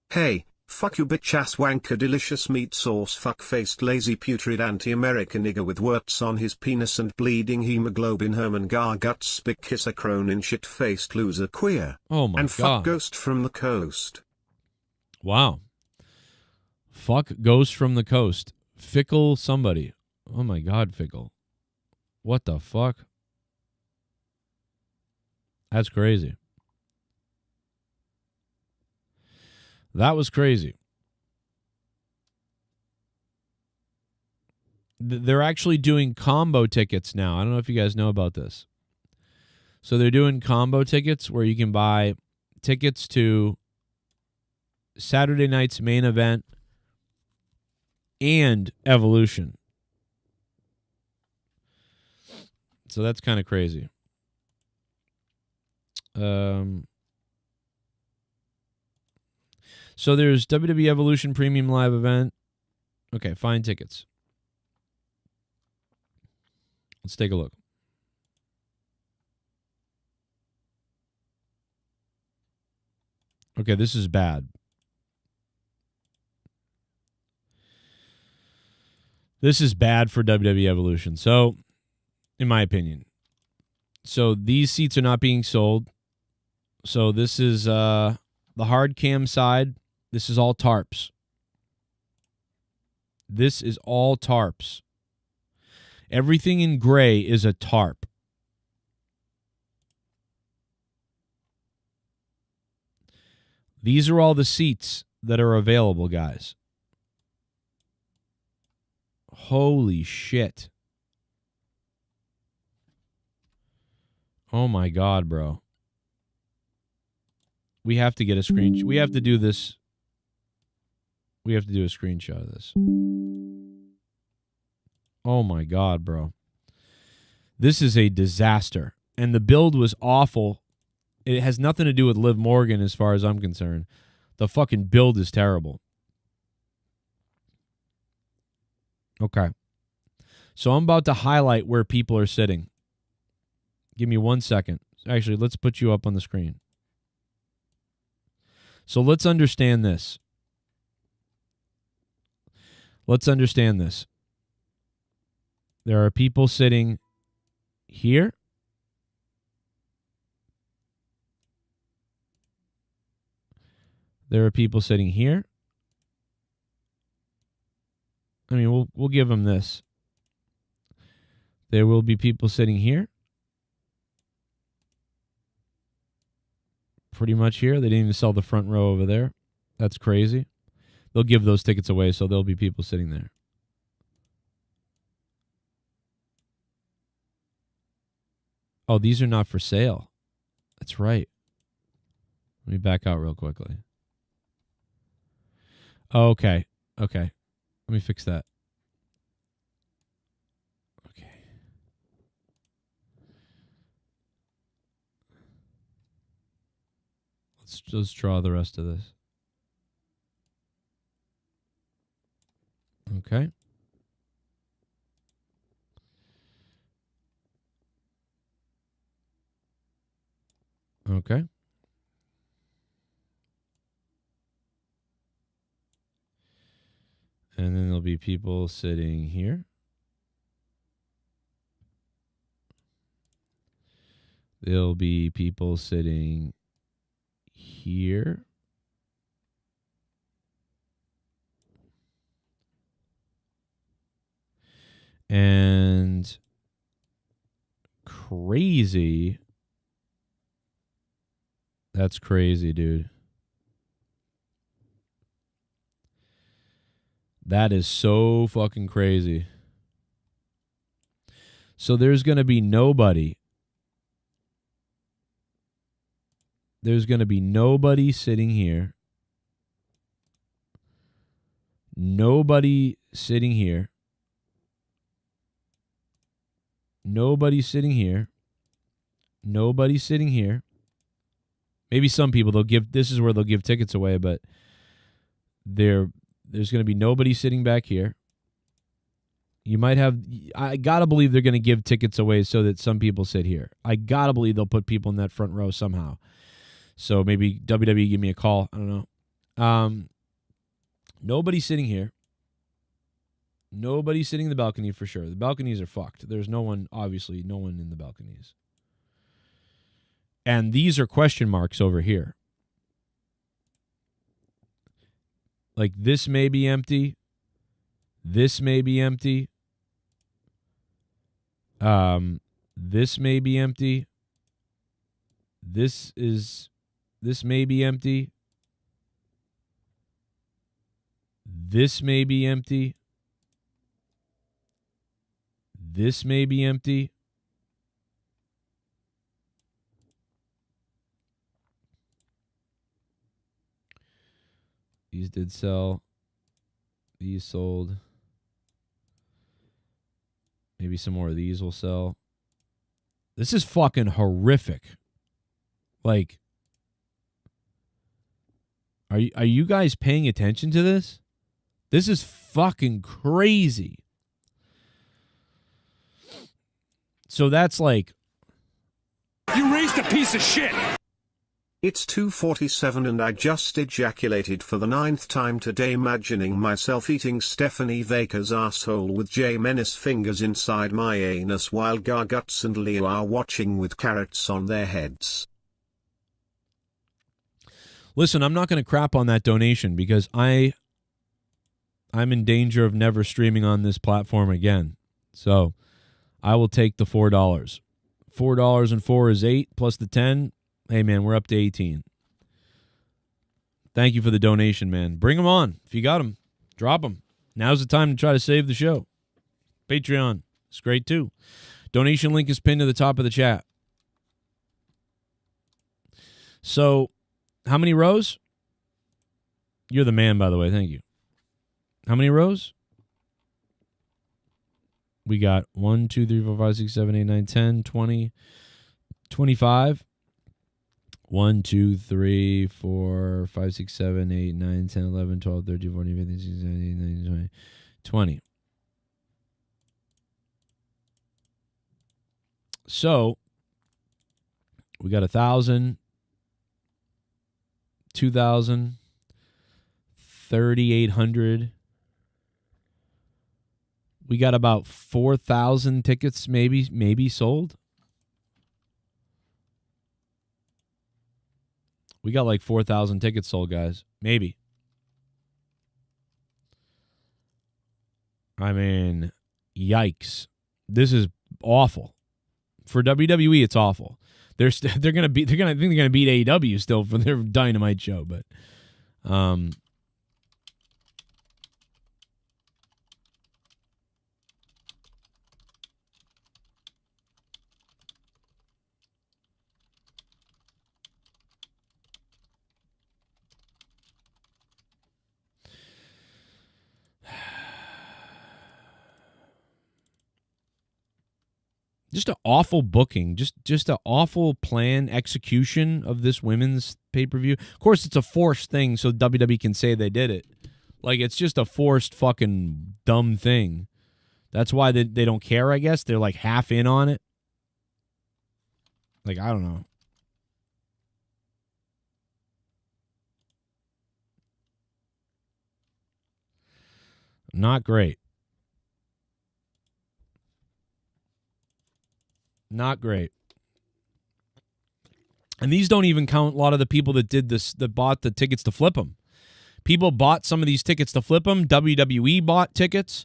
Hey, fuck you bitch ass wanker delicious meat sauce fuck-faced lazy putrid anti-American nigger with warts on his penis and bleeding hemoglobin Herman Gar guts spick kisser cronin shit-faced loser queer. Oh my and God. fuck ghost from the coast. Wow. Fuck Ghost from the Coast. Fickle somebody. Oh my God, Fickle. What the fuck? That's crazy. That was crazy. They're actually doing combo tickets now. I don't know if you guys know about this. So they're doing combo tickets where you can buy tickets to Saturday night's main event and Evolution. So that's kind of crazy. So there's WWE Evolution Premium Live Event. Okay, find tickets. Let's take a look. Okay, this is bad. This is bad for WWE Evolution. So, in my opinion. So, these seats are not being sold. So, this is the hard cam side. This is all tarps. This is all tarps. Everything in gray is a tarp. These are all the seats that are available, guys. Holy shit. Oh my God, bro. We have to get a screen. We have to do this. We have to do a screenshot of this. Oh my God, bro. This is a disaster. And the build was awful. It has nothing to do with Liv Morgan as far as I'm concerned. The fucking build is terrible. Okay. So I'm about to highlight where people are sitting. Give me 1 second. Actually, let's put you up on the screen. So let's understand this. Let's understand this. There are people sitting here. There are people sitting here. I mean, we'll give them this. There will be people sitting here. Pretty much here. They didn't even sell the front row over there. That's crazy. They'll give those tickets away, so there'll be people sitting there. Oh, these are not for sale. That's right. Let me back out real quickly. Okay. Okay. Let me fix that. Okay. Let's draw the rest of this. Okay. Okay. And then there'll be people sitting here. There'll be people sitting here. And crazy. That's crazy, dude. That is so fucking crazy. So there's going to be nobody. There's going to be nobody sitting here. Nobody sitting here. Nobody sitting here. Nobody sitting here. Maybe some people they'll give. This is where they'll give tickets away, but there's going to be nobody sitting back here. You might have. I gotta believe they're going to give tickets away so that some people sit here. I gotta believe they'll put people in that front row somehow. So maybe WWE give me a call. I don't know. Nobody sitting here. Nobody sitting in the balcony for sure. The balconies are fucked. There's no one, obviously, no one in the balconies. And these are question marks over here. Like this may be empty. This may be empty. This may be empty. This may be empty. This may be empty. This may be empty. These did sell. These sold. Maybe some more of these will sell. This is fucking horrific. Like, are you guys paying attention to this? This is fucking crazy. So that's like... You raised a piece of shit! It's 2:47 and I just ejaculated for the 9th time today, imagining myself eating Stephanie Vaker's asshole with J Menace fingers inside my anus while Garguts and Leah are watching with carrots on their heads. Listen, I'm not going to crap on that donation because I'm in danger of never streaming on this platform again. So I will take the $4. $4 and 4 is 8 plus the 10. Hey, man, we're up to 18. Thank you for the donation, man. Bring them on. If you got them, drop them. Now's the time to try to save the show. Patreon. It's great, too. Donation link is pinned to the top of the chat. So, how many rows? You're the man, by the way. Thank you. How many rows? We got 1, 2, 3, 4, 5, 6, 7, 8, 9, 10, 20, 25. 1, 2, 3, 4, 5, 6, 7, 8, 9, 10, 11, 12, 13, 14, 15, 16, 17, 18, 19, 20. 20. So, we got 1,000, 2,000, 3,800. We got about 4,000 tickets maybe sold. We got like 4,000 tickets sold, guys. Maybe. I mean, yikes. This is awful. For WWE, it's awful. I think they're gonna beat AEW still for their Dynamite show, but just an awful booking, just an awful plan execution of this women's pay-per-view. Of course, it's a forced thing, so WWE can say they did it. Like, it's just a forced fucking dumb thing. That's why they don't care, I guess. They're like half in on it. Like, I don't know. Not great. Not great. And these don't even count a lot of the people that did this, that bought the tickets to flip them. People bought some of these tickets to flip them. WWE bought tickets.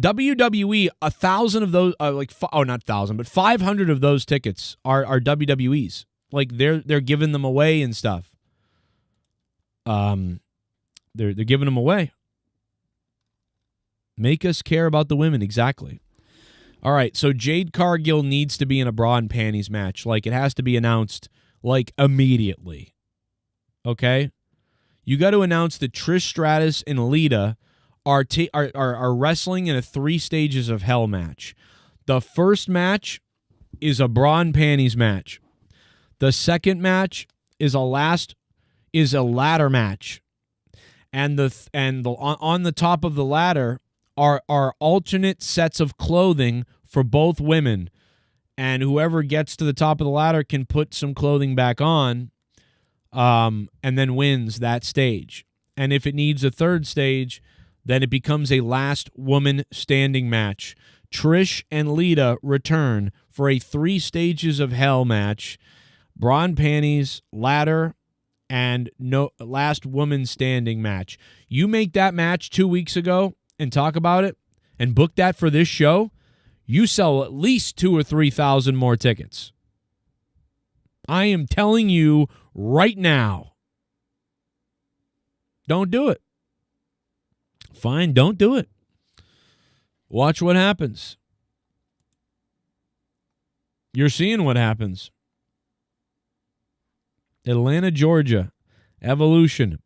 WWE, 1,000 of those, not 1,000, but 500 of those tickets are WWE's. Like, they're giving them away and stuff. They're giving them away. Make us care about the women, exactly. All right, so Jade Cargill needs to be in a bra and panties match. Like, it has to be announced, like, immediately. Okay? You got to announce that Trish Stratus and Lita are wrestling in a 3 stages of hell match. The first match is a bra and panties match. The second match is a ladder match. And on the top of the ladder are alternate sets of clothing for both women, and whoever gets to the top of the ladder can put some clothing back on, and then wins that stage. And if it needs a third stage, then it becomes a last woman standing match. Trish and Lita return for a 3 stages of hell match: bra and panties, ladder, and no last woman standing match. You make that match 2 weeks ago and talk about it and book that for this show, you sell at least 2,000 or 3,000 more tickets. I am telling you right now. Don't do it. Fine, don't do it. Watch what happens. You're seeing what happens. Atlanta, Georgia. Evolution.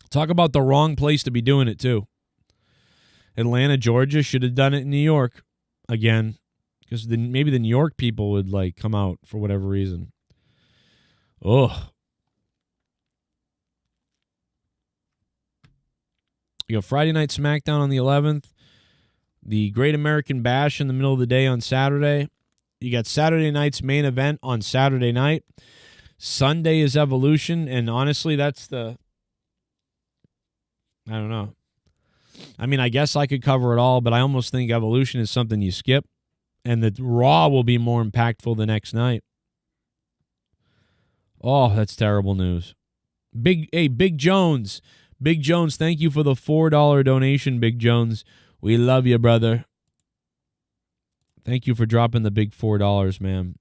Talk about the wrong place to be doing it, too. Atlanta, Georgia should have done it in New York again, because maybe the New York people would like come out for whatever reason. Ugh. You got Friday Night SmackDown on the 11th. The Great American Bash in the middle of the day on Saturday. You got Saturday night's main event on Saturday night. Sunday is Evolution, and honestly, that's the... I don't know. I mean, I guess I could cover it all, but I almost think Evolution is something you skip, and that Raw will be more impactful the next night. Oh, that's terrible news. Big Jones. Big Jones, thank you for the $4 donation, Big Jones. We love you, brother. Thank you for dropping the big $4, man.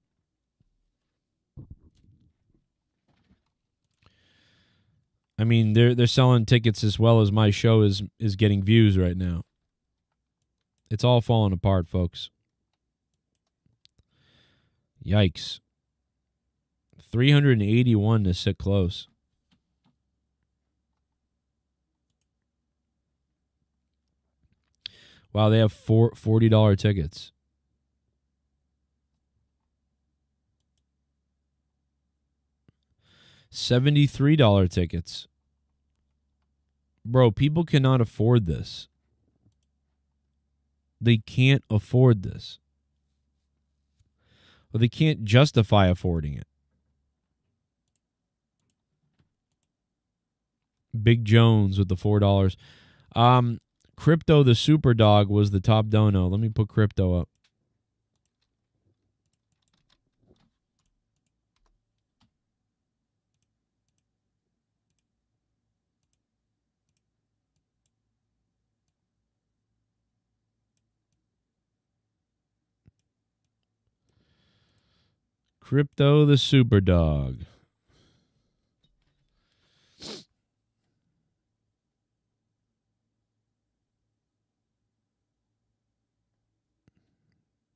I mean, they're selling tickets as well as my show is getting views right now. It's all falling apart, folks. Yikes. 381 to sit close. Wow, they have $40 tickets. $73 tickets. Bro, people cannot afford this. They can't afford this. Well, they can't justify affording it. Big Jones with the $4. Crypto the Super Dog was the top dono. Let me put Crypto up. Crypto the super dog.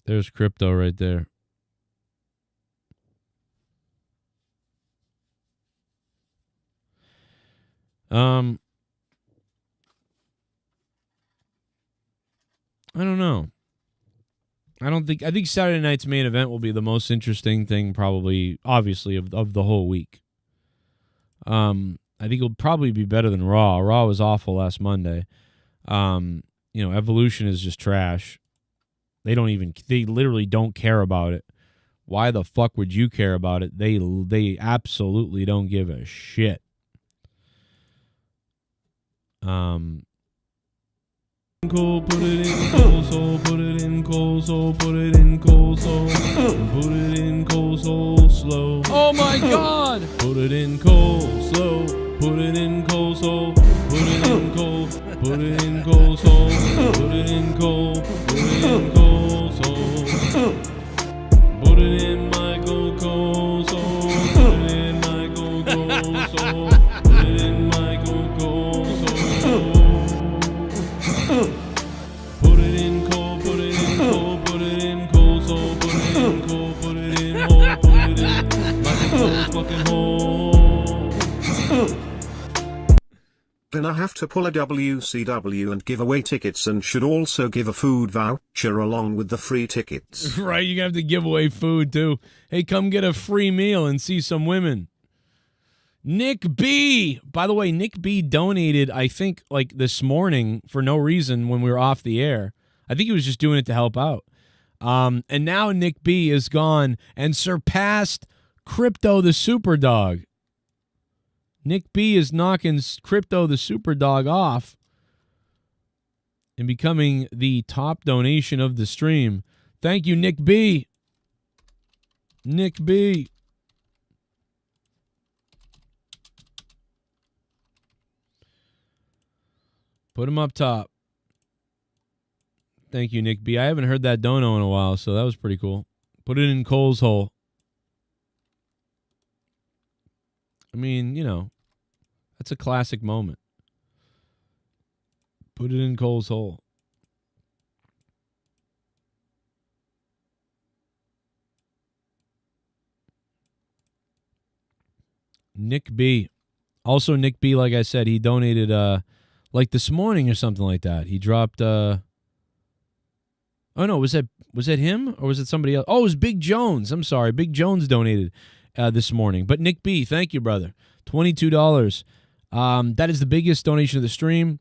There's crypto right there. I don't know. I think Saturday night's main event will be the most interesting thing, probably, obviously, of the whole week. I think it'll probably be better than Raw. Raw was awful last Monday. Evolution is just trash. They literally don't care about it. Why the fuck would you care about it? They absolutely don't give a shit. Cool, put it in cold soul, put it in cold soul, put it in cold soul, put it in cold soul slow. Oh my god! Put it in cold slow, put it in cold soul, put it in cold, put it in cold soul, put it in cold, put it in cold soul. Put it in my cold soul, put it in my cold soul, put it in my cold soul. Put it in cold, put it in cold, put it in cold soul, put it in cold, put it in hole, put it in like a cold fucking hole. Then I have to pull a WCW and give away tickets, and should also give a food voucher along with the free tickets. Right, you have to give away food too. Hey, come get a free meal and see some women. Nick B. By the way, Nick B donated, I think, like this morning for no reason when we were off the air. I think he was just doing it to help out. And now Nick B is gone and surpassed Crypto the Super Dog. Nick B is knocking Crypto the Super Dog off and becoming the top donation of the stream. Thank you, Nick B. Nick B. Put him up top. Thank you, Nick B. I haven't heard that dono in a while, so that was pretty cool. Put it in Cole's hole. I mean, that's a classic moment. Put it in Cole's hole. Nick B. Also, Nick B, like I said, he donated like this morning or something like that. He dropped oh no, was that him or was it somebody else? Oh, it was Big Jones. I'm sorry. Big Jones donated this morning. But Nick B, thank you, brother. $22. That is the biggest donation of the stream.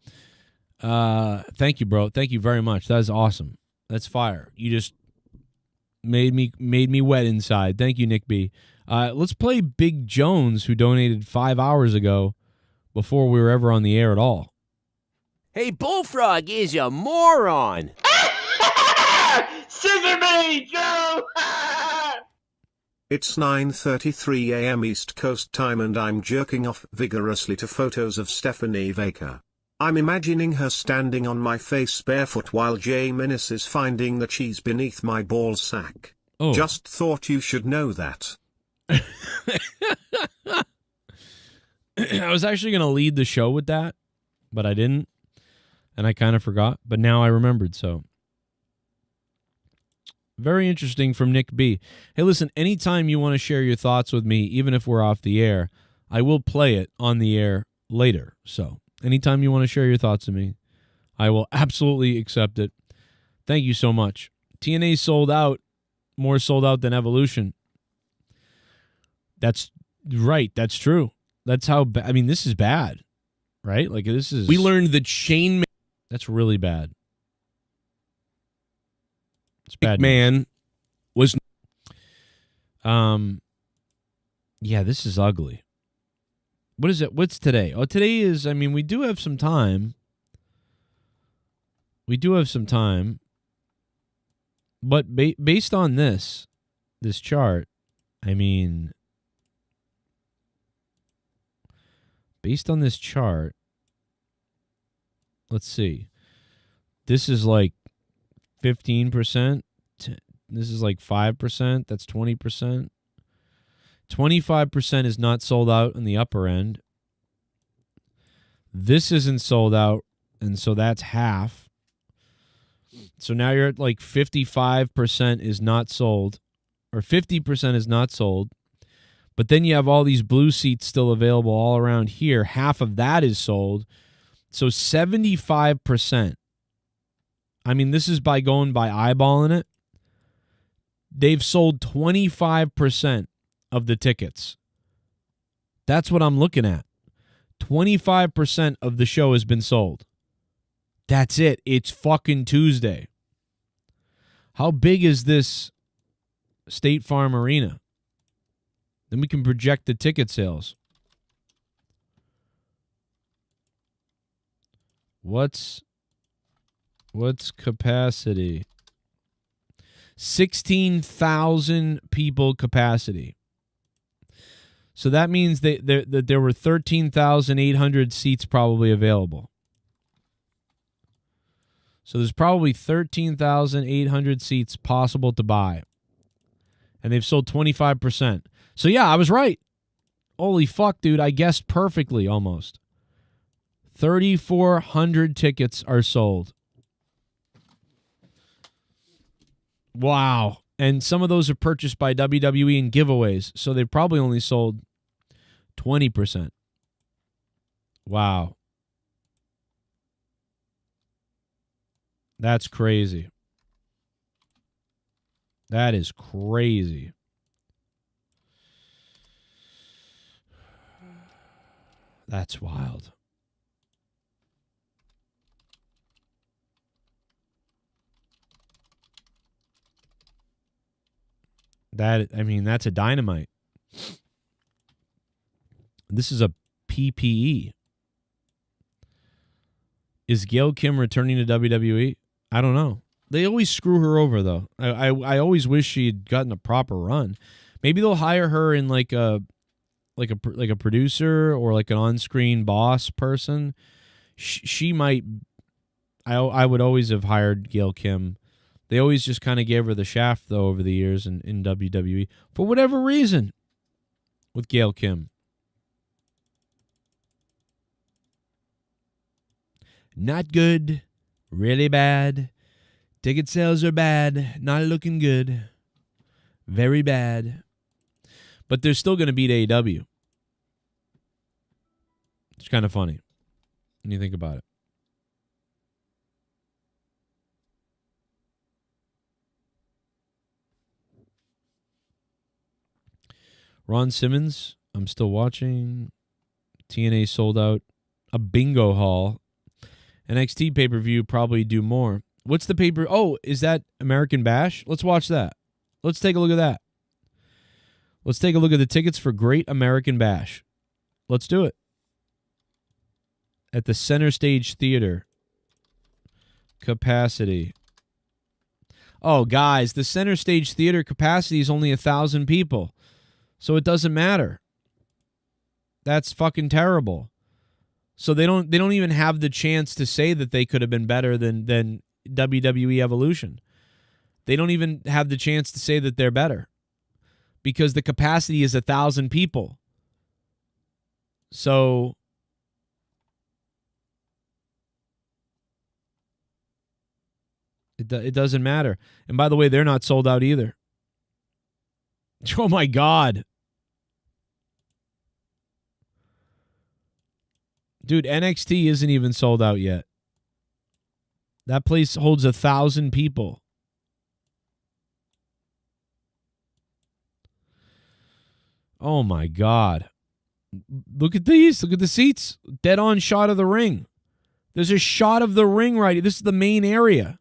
Thank you, bro. Thank you very much. That is awesome. That's fire. You just made me wet inside. Thank you, Nick B. Let's play Big Jones, who donated 5 hours ago before we were ever on the air at all. Hey, Bullfrog is a moron. Scissor me, Joe! It's 9:33 a.m. East Coast time and I'm jerking off vigorously to photos of Stephanie Baker. I'm imagining her standing on my face barefoot while Jay Menace is finding the cheese beneath my ball sack. Oh. Just thought you should know that. I was actually going to lead the show with that, but I didn't. And I kind of forgot, but now I remembered, so. Very interesting from Nick B. Hey, listen, anytime you want to share your thoughts with me, even if we're off the air, I will play it on the air later. So, anytime you want to share your thoughts with me, I will absolutely accept it. Thank you so much. TNA sold out, more sold out than Evolution. That's right, that's true. That's how, this is bad, right? Like, this is... We learned that Shane That's really bad. It's bad. McMahon was... Yeah, this is ugly. What is it? What's today? Oh, today is, we do have some time. But based on this chart, based on this chart, let's see. This is like 15%. This is like 5%. That's 20%. 25% is not sold out in the upper end. This isn't sold out, and so that's half. So now you're at like 55% is not sold, or 50% is not sold. But then you have all these blue seats still available all around here. Half of that is sold. So 75%. I mean, this is by going by eyeballing it. They've sold 25% of the tickets. That's what I'm looking at. 25% of the show has been sold. That's it. It's fucking Tuesday. How big is this State Farm Arena? Then we can project the ticket sales. What's capacity? 16,000 people capacity. So that means that there were 13,800 seats probably available. So there's probably 13,800 seats possible to buy. And they've sold 25%. So yeah, I was right. Holy fuck, dude. I guessed perfectly almost. 3,400 tickets are sold. Wow. And some of those are purchased by WWE in giveaways. So they probably only sold 20%. Wow. That's crazy. That is crazy. That's wild. That's a dynamite. This is a PPE. Is Gail Kim returning to WWE? I don't know. They always screw her over, though. I always wish she had gotten a proper run. Maybe they'll hire her in like a producer or like an on-screen boss person. She might. I would always have hired Gail Kim. They always just kind of gave her the shaft, though, over the years in WWE. For whatever reason, with Gail Kim. Not good. Really bad. Ticket sales are bad. Not looking good. Very bad. But they're still going to beat AEW. It's kind of funny when you think about it. Ron Simmons, I'm still watching. TNA sold out a bingo hall. NXT pay-per-view probably do more. What's the pay-per? Oh, is that American Bash? Let's watch that. Let's take a look at that. Let's take a look at the tickets for Great American Bash. Let's do it. At the Center Stage Theater. Capacity. Oh, guys, the Center Stage Theater capacity is only 1,000 people. So it doesn't matter. That's fucking terrible. So they don't even have the chance to say that they could have been better than WWE Evolution. They don't even have the chance to say that they're better. Because the capacity is 1,000 people. So it doesn't matter. And by the way, they're not sold out either. Oh my God. Dude, NXT isn't even sold out yet. That place holds 1,000 people. Oh my God. Look at these. Look at the seats. Dead on shot of the ring. There's a shot of the ring right here. This is the main area.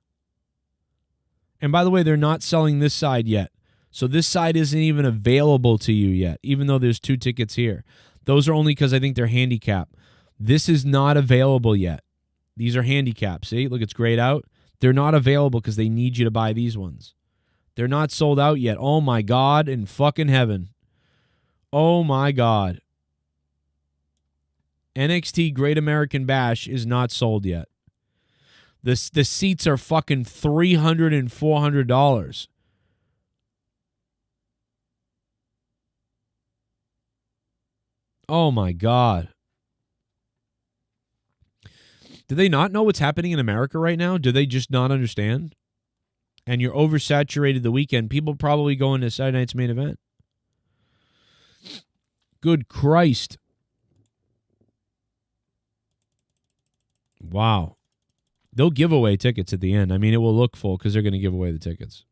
And by the way, they're not selling this side yet. So this side isn't even available to you yet, even though there's 2 tickets here. Those are only because I think they're handicapped. This is not available yet. These are handicapped. See? Look, it's grayed out. They're not available because they need you to buy these ones. They're not sold out yet. Oh, my God in fucking heaven. Oh, my God. NXT Great American Bash is not sold yet. The seats are fucking $300 and $400. Oh, my God. Do they not know what's happening in America right now? Do they just not understand? And you're oversaturated the weekend. People probably going to Saturday night's main event. Good Christ. Wow. They'll give away tickets at the end. I mean, it will look full because they're going to give away the tickets.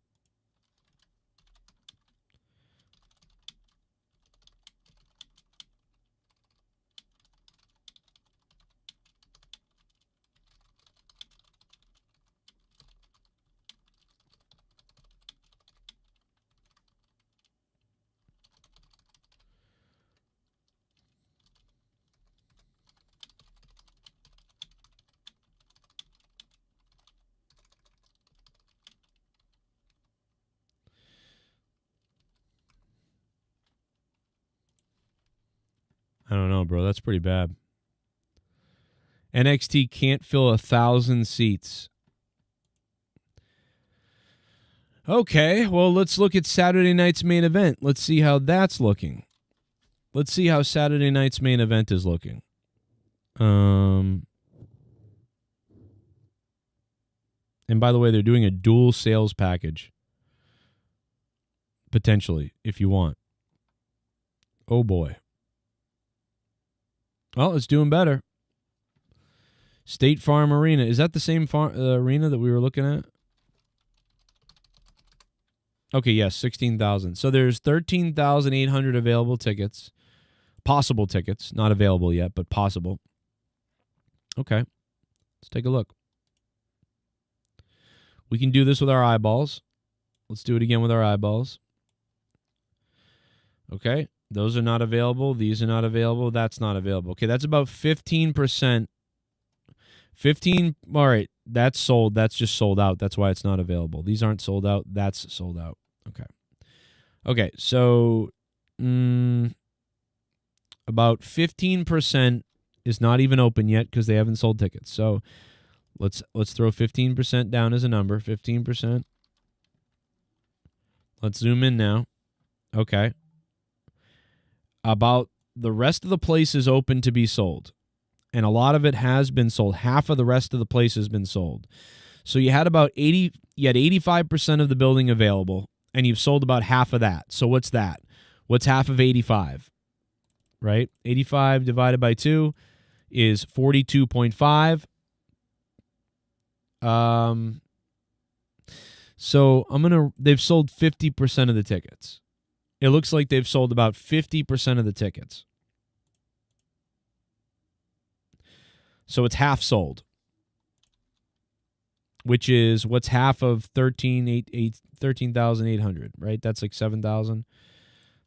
I don't know, bro. That's pretty bad. NXT can't fill 1,000 seats. Okay, well, let's look at Saturday night's main event. Let's see how that's looking. Let's see how Saturday night's main event is looking. And by the way, they're doing a dual sales package. Potentially, if you want. Oh, boy. Well, it's doing better. State Farm Arena. Is that the same arena that we were looking at? Okay, yes, 16,000. So there's 13,800 available tickets. Possible tickets. Not available yet, but possible. Okay. Let's take a look. We can do this with our eyeballs. Let's do it again with our eyeballs. Okay. Those are not available. These are not available. That's not available. Okay, that's about 15%. 15, all right, that's sold. That's just sold out. That's why it's not available. These aren't sold out. That's sold out. Okay. Okay, so about 15% is not even open yet because they haven't sold tickets. So let's throw 15% down as a number. 15%. Let's zoom in now. Okay. About the rest of the place is open to be sold. And a lot of it has been sold. Half of the rest of the place has been sold. So you had about 85% of the building available, and you've sold about half of that. So what's that? What's half of 85? Right? 85 divided by 2 is 42.5. So they've sold 50% of the tickets. It looks like they've sold about 50% of the tickets. So it's half sold, which is what's half of 13,800, right? That's like 7,000.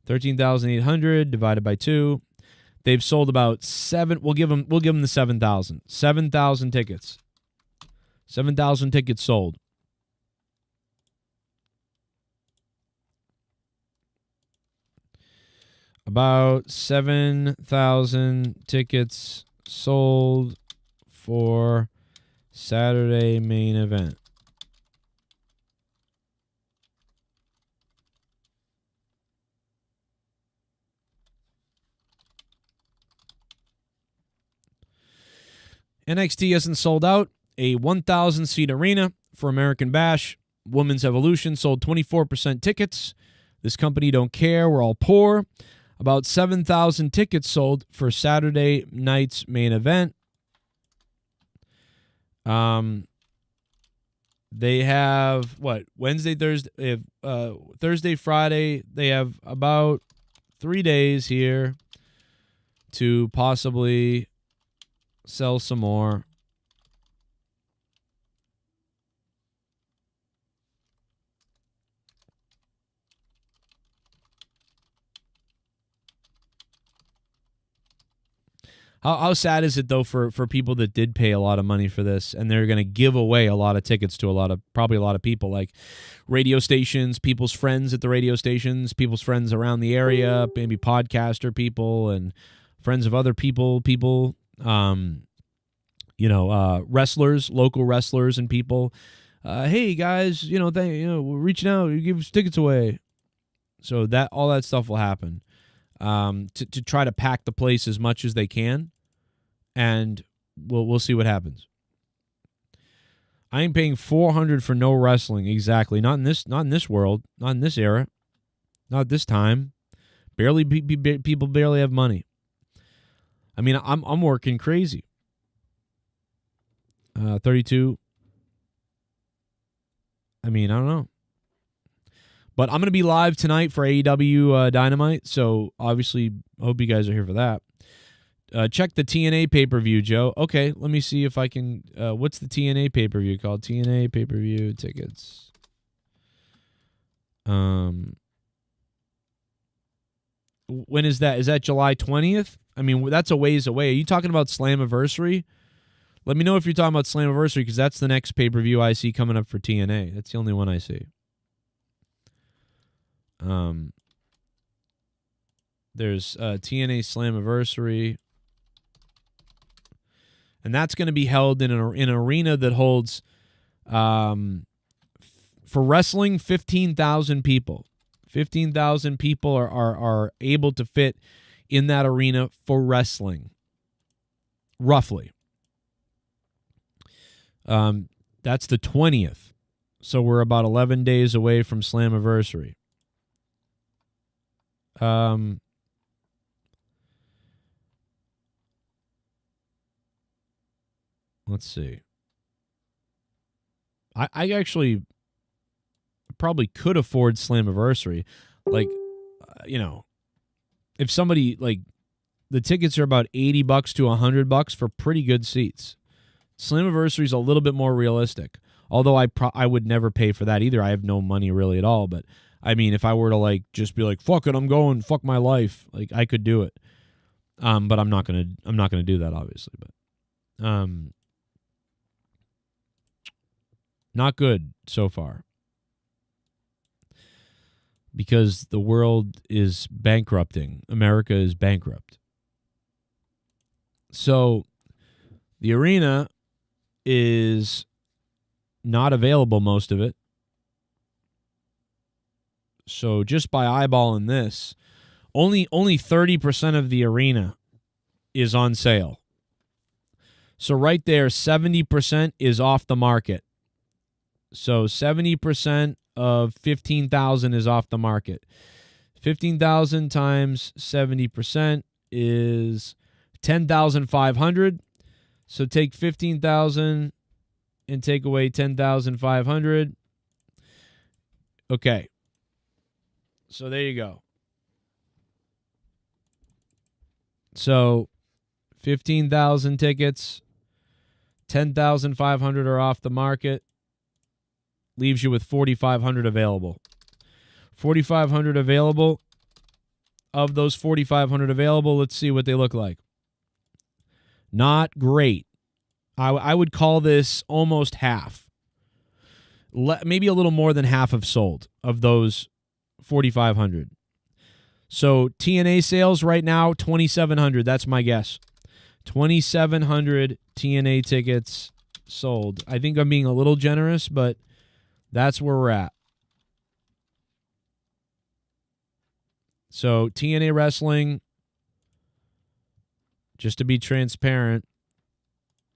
13,800 divided by 2. They've sold about 7. We'll give them the 7,000. 7,000 tickets. 7,000 tickets sold. About 7,000 tickets sold for Saturday main event. NXT hasn't sold out. A 1,000 seat arena for American Bash. Women's Evolution sold 24% tickets. This company don't care. We're all poor. About 7,000 tickets sold for Saturday night's main event. They have Wednesday, Thursday, Thursday, Friday. They have about 3 days here to possibly sell some more. How sad is it, though, for people that did pay a lot of money for this, and they're going to give away a lot of tickets to probably a lot of people, like radio stations, people's friends at the radio stations, people's friends around the area, maybe podcaster people and friends of other people, wrestlers, local wrestlers and people. Hey, guys, we're reaching out. You give us tickets away. So all that stuff will happen. to try to pack the place as much as they can, and we'll see what happens. I ain't paying $400 for no wrestling. Exactly. Not in this world. Not in this era. Not at this time. People barely have money. I mean, I'm working crazy. 32. I mean, I don't know. But I'm going to be live tonight for AEW Dynamite, so obviously hope you guys are here for that. Check the TNA pay-per-view, Joe. Okay, let me see if I can... what's the TNA pay-per-view called? TNA pay-per-view tickets. When is that? Is that July 20th? I mean, that's a ways away. Are you talking about Slammiversary? Let me know if you're talking about Slammiversary, because that's the next pay-per-view I see coming up for TNA. That's the only one I see. There's TNA Slammiversary. And that's going to be held in an arena that holds, for wrestling, 15,000 people. 15,000 people are able to fit in that arena for wrestling, roughly. That's the 20th. So we're about 11 days away from Slammiversary. Let's see. I actually probably could afford Slammiversary. Like, if somebody, like, the tickets are about $80 to $100 for pretty good seats. Slammiversary is a little bit more realistic. Although I would never pay for that either. I have no money really at all. But, I mean, if I were to, like, just be like, fuck it, I'm going, fuck my life, like, I could do it. But I'm not gonna do that, obviously. But not good so far. Because the world is bankrupting. America is bankrupt. So the arena is not available, most of it. So just by eyeballing this, only 30% of the arena is on sale. So right there, 70% is off the market. So 70% of 15,000 is off the market. 15,000 times 70% is 10,500. So take 15,000 and take away 10,500. Okay. So there you go. So 15,000 tickets, 10,500 are off the market. Leaves you with 4,500 available. 4,500 available. Of those 4,500 available, let's see what they look like. Not great. I would call this almost half. Maybe a little more than half have sold of those 4,500. So TNA sales right now, 2,700. That's my guess. 2,700 TNA tickets sold. I think I'm being a little generous, but that's where we're at. So TNA Wrestling, just to be transparent,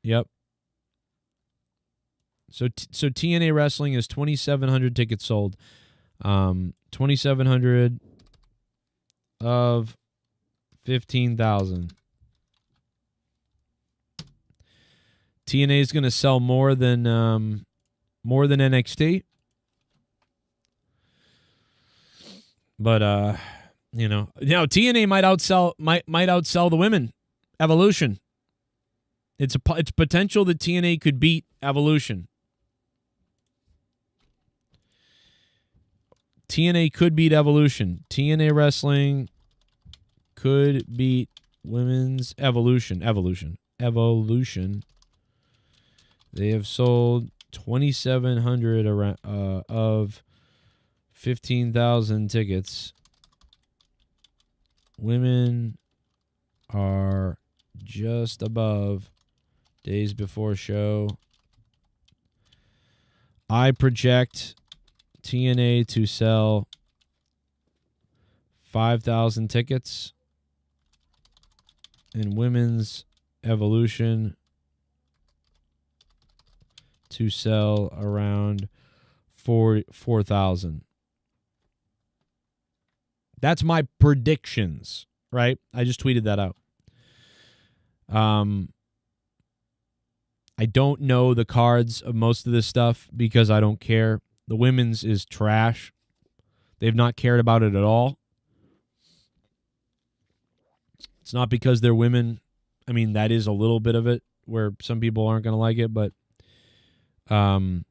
yep. So TNA Wrestling is 2,700 tickets sold. 2,700 of 15,000. TNA is going to sell more than NXT. But TNA might outsell the women. Evolution. It's potential that TNA could beat Evolution. TNA could beat Evolution. TNA Wrestling could beat Women's Evolution. Evolution. They have sold 2,700 of 15,000 tickets. Women are just above days before show. I project TNA to sell 5,000 tickets. And Women's Evolution to sell around 4,000. That's my predictions, right? I just tweeted that out. I don't know the cards of most of this stuff because I don't care. The women's is trash. They've not cared about it at all. It's not because they're women. I mean, that is a little bit of it where some people aren't going to like it, but the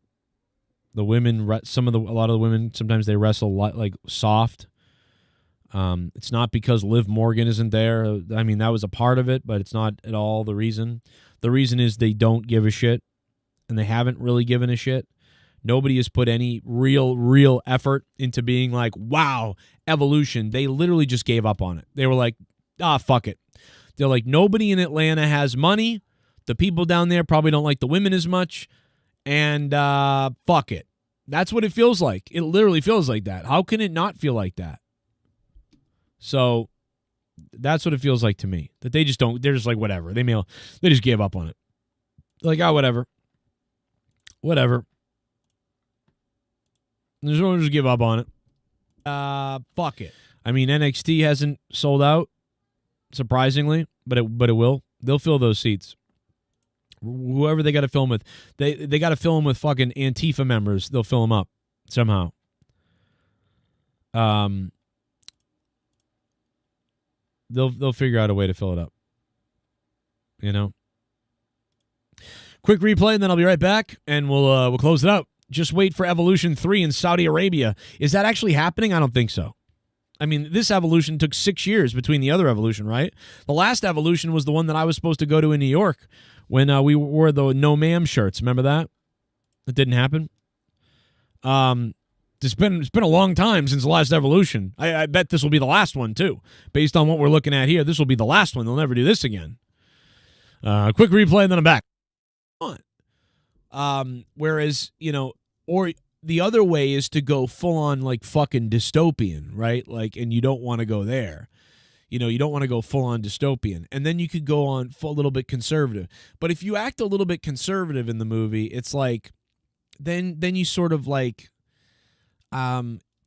women, a lot of the women, sometimes they wrestle like soft. It's not because Liv Morgan isn't there. I mean, that was a part of it, but it's not at all the reason. The reason is they don't give a shit, and they haven't really given a shit. Nobody has put any real effort into being like, wow, Evolution. They literally just gave up on it. They were like, fuck it. They're like, nobody in Atlanta has money. The people down there probably don't like the women as much, and fuck it. That's what it feels like. It literally feels like that. How can it not feel like that? So that's what it feels like to me. That they just don't, they're just like, whatever. They just gave up on it. Like, whatever. Whatever. Just give up on it. Fuck it. I mean, NXT hasn't sold out, surprisingly, but it will. They'll fill those seats. Whoever they got to film with, they got to fill them with fucking Antifa members. They'll fill them up somehow. They'll figure out a way to fill it up. You know. Quick replay, and then I'll be right back, and we'll close it out. Just wait for Evolution 3 in Saudi Arabia. Is that actually happening? I don't think so. I mean, this Evolution took 6 years between the other Evolution, right? The last Evolution was the one that I was supposed to go to in New York when we wore the No Ma'am shirts. Remember that? It didn't happen. It's been a long time since the last Evolution. I bet this will be the last one, too. Based on what we're looking at here, this will be the last one. They'll never do this again. Quick replay, and then I'm back. Whereas, or the other way is to go full on like fucking dystopian, right? Like, and you don't want to go there. You don't want to go full on dystopian. And then you could go on a little bit conservative. But if you act a little bit conservative in the movie, it's like, then you sort of like,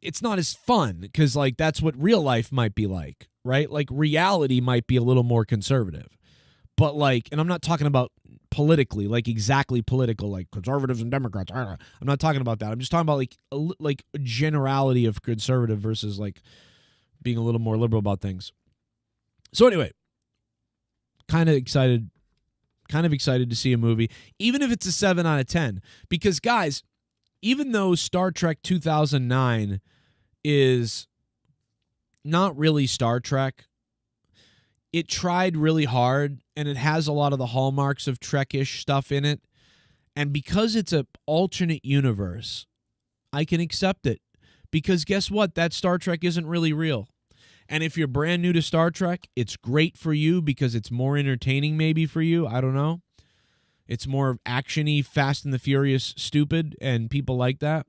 it's not as fun because like that's what real life might be like, right? Like reality might be a little more conservative. But like, and I'm not talking about politically, like exactly political, like conservatives and Democrats. I'm not talking about that. I'm just talking about like a generality of conservative versus like being a little more liberal about things. So anyway, kind of excited to see a movie, even if it's a 7 out of 10. Because guys, even though Star Trek 2009 is not really Star Trek, it tried really hard, and it has a lot of the hallmarks of Trek-ish stuff in it. And because it's an alternate universe, I can accept it. Because guess what? That Star Trek isn't really real. And if you're brand new to Star Trek, it's great for you because it's more entertaining maybe for you. I don't know. It's more action-y, Fast and the Furious, stupid, and people like that.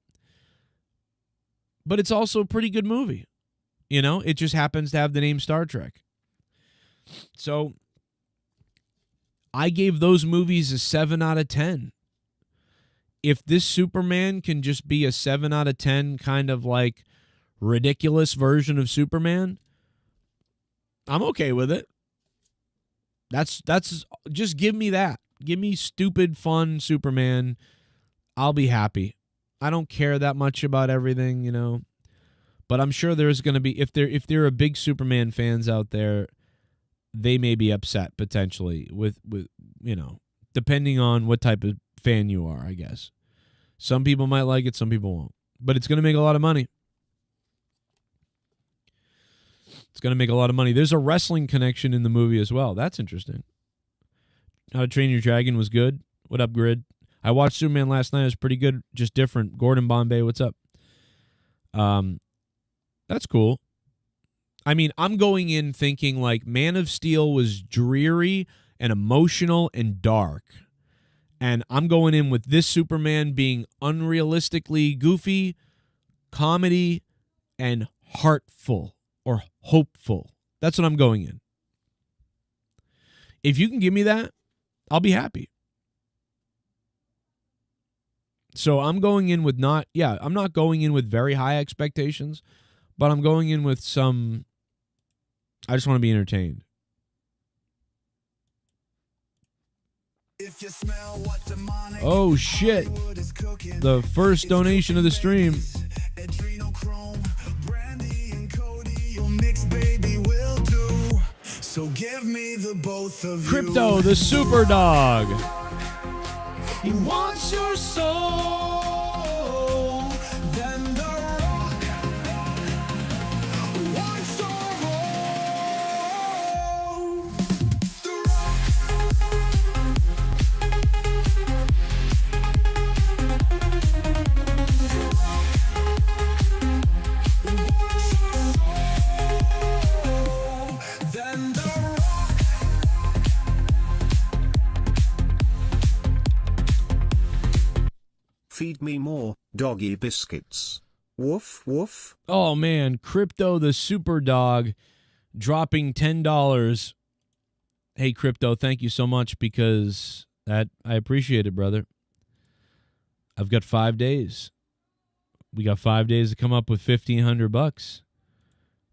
But it's also a pretty good movie. It just happens to have the name Star Trek. So I gave those movies a 7 out of 10. If this Superman can just be a 7 out of 10 kind of like ridiculous version of Superman, I'm okay with it. That's just give me that. Give me stupid, fun Superman. I'll be happy. I don't care that much about everything, But I'm sure there's going to be, if there are big Superman fans out there, they may be upset potentially with depending on what type of fan you are, I guess. Some people might like it, some people won't. But it's going to make a lot of money. It's going to make a lot of money. There's a wrestling connection in the movie as well. That's interesting. How to Train Your Dragon was good. What up, Grid? I watched Superman last night. It was pretty good, just different. Gordon Bombay, what's up? That's cool. I mean, I'm going in thinking like Man of Steel was dreary and emotional and dark. And I'm going in with this Superman being unrealistically goofy, comedy, and heartful or hopeful. That's what I'm going in. If you can give me that, I'll be happy. So I'm going in with I'm not going in with very high expectations, but I'm going in with some, I just want to be entertained. Oh shit. The first donation of the stream. So give me the both of Crypto, the super dog. He wants your soul. Then the rock wants the roll. The rock. Wants your soul. Then the Feed me more, doggy biscuits. Woof, woof. Oh man, Crypto the super dog dropping $10. Hey Crypto, thank you so much because I appreciate it, brother. I've got 5 days. We got 5 days to come up with $1,500.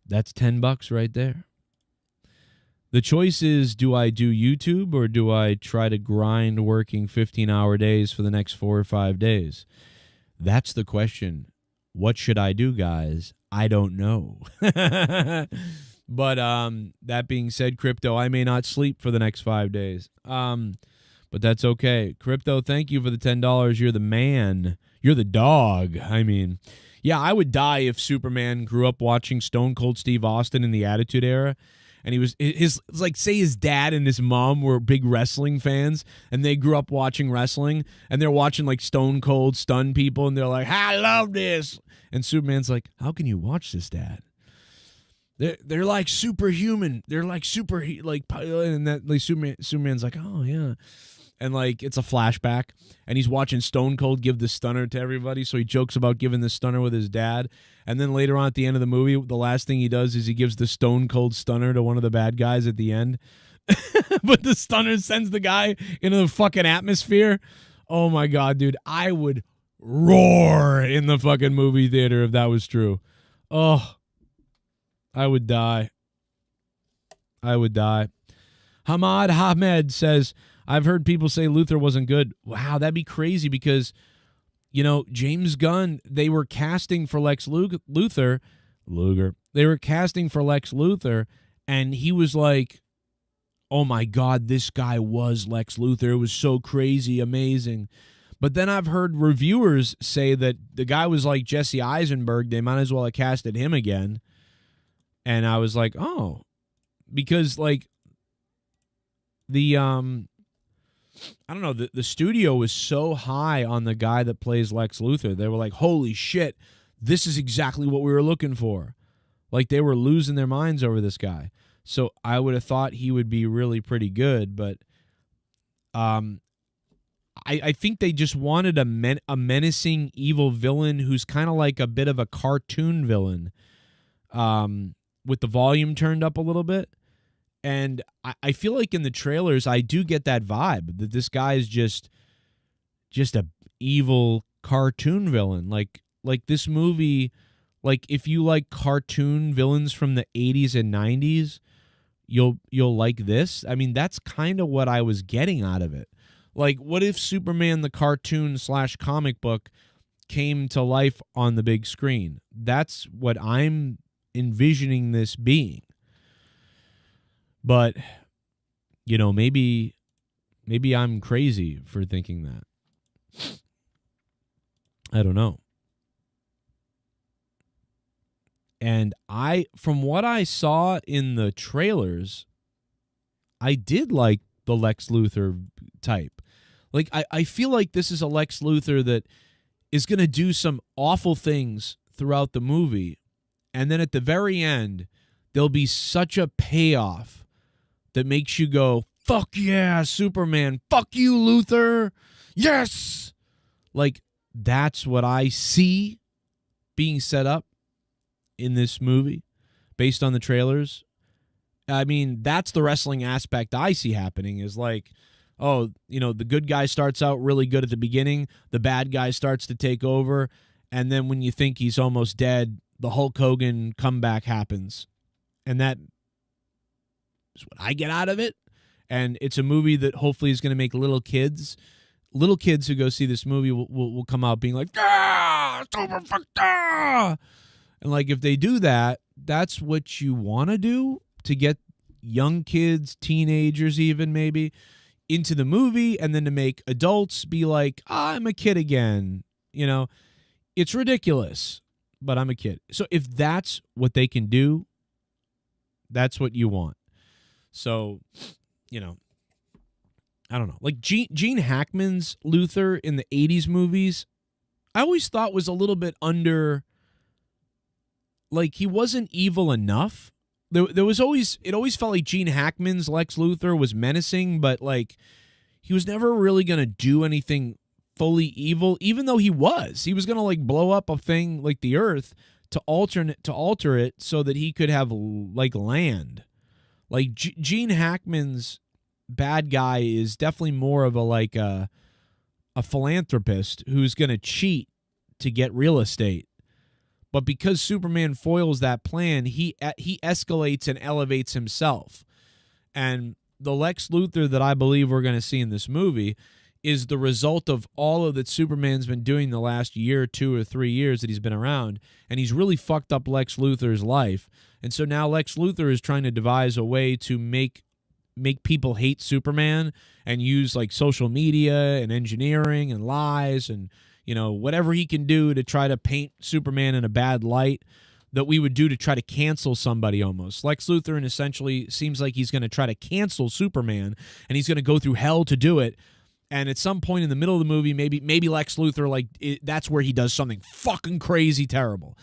That's $10 right there. The choice is, do I do YouTube or do I try to grind working 15-hour days for the next 4 or 5 days? That's the question. What should I do, guys? I don't know. But that being said, Crypto, I may not sleep for the next 5 days. But that's okay. Crypto, thank you for the $10. You're the man. You're the dog. I mean, yeah, I would die if Superman grew up watching Stone Cold Steve Austin in the Attitude Era. And he was like, say his dad and his mom were big wrestling fans, and they grew up watching wrestling, and they're watching like Stone Cold stun people, and they're like, I love this. And Superman's like, how can you watch this, Dad? They're like superhuman. They're like and that like Superman's like, oh yeah. And like it's a flashback, and he's watching Stone Cold give the stunner to everybody, so he jokes about giving the stunner with his dad. And then later on at the end of the movie, the last thing he does is he gives the Stone Cold stunner to one of the bad guys at the end. But the stunner sends the guy into the fucking atmosphere. Oh my God, dude. I would roar in the fucking movie theater if that was true. Oh, I would die. I would die. Hamad Hamed says, I've heard people say Luthor wasn't good. Wow, that'd be crazy because, you know, James Gunn, they were casting for Lex Luthor. They were casting for Lex Luthor, and he was like, oh my God, this guy was Lex Luthor. It was so crazy, amazing. But then I've heard reviewers say that the guy was like Jesse Eisenberg. They might as well have casted him again. And I was like, oh, because like the I don't know, the studio was so high on the guy that plays Lex Luthor. They were like, holy shit, this is exactly what we were looking for. Like they were losing their minds over this guy. So I would have thought he would be really pretty good, but I think they just wanted a menacing evil villain who's kind of like a bit of a cartoon villain, with the volume turned up a little bit. And I feel like in the trailers, I do get that vibe that this guy is just a evil cartoon villain. Like this movie, like if you like cartoon villains from the 80s and 90s, you'll like this. I mean, that's kind of what I was getting out of it. Like, what if Superman the cartoon / comic book came to life on the big screen? That's what I'm envisioning this being. But, you know, maybe I'm crazy for thinking that. I don't know. And from what I saw in the trailers, I did like the Lex Luthor type. Like, I feel like this is a Lex Luthor that is going to do some awful things throughout the movie. And then at the very end, there'll be such a payoff that makes you go, fuck yeah, Superman. Fuck you, Luthor. Yes. Like, that's what I see being set up in this movie. based on the trailers. I mean, that's the wrestling aspect I see happening is like, oh, you know, the good guy starts out really good at the beginning, the bad guy starts to take over, and then when you think he's almost dead, the Hulk Hogan comeback happens. And that is what I get out of it. And it's a movie that hopefully is going to make little kids who go see this movie will come out being like, ah, super fucked, ah. And like, if they do that, that's what you want to do to get young kids, teenagers even maybe, into the movie, and then to make adults be like, I'm a kid again. You know, it's ridiculous, but I'm a kid. So if that's what they can do, that's what you want. So, you know, I don't know. Like Gene Hackman's Luthor in the 80s movies, I always thought was a little bit under, like, he wasn't evil enough. There was always, it always felt like Gene Hackman's Lex Luthor was menacing, but like he was never really going to do anything fully evil, even though he was going to like blow up a thing like the Earth to alter it so that he could have like land. Like Gene Hackman's bad guy is definitely more of a philanthropist who's going to cheat to get real estate. But because Superman foils that plan, he escalates and elevates himself. And the Lex Luthor that I believe we're going to see in this movie is the result of all of that Superman's been doing the last year, 2 or 3 years that he's been around. And he's really fucked up Lex Luthor's life. And so now Lex Luthor is trying to devise a way to make people hate Superman and use like social media and engineering and lies and, you know, whatever he can do to try to paint Superman in a bad light that we would do to try to cancel somebody almost. Lex Luthor and essentially seems like he's going to try to cancel Superman, and he's going to go through hell to do it. And at some point in the middle of the movie, maybe Lex Luthor, like, that's where he does something fucking crazy terrible.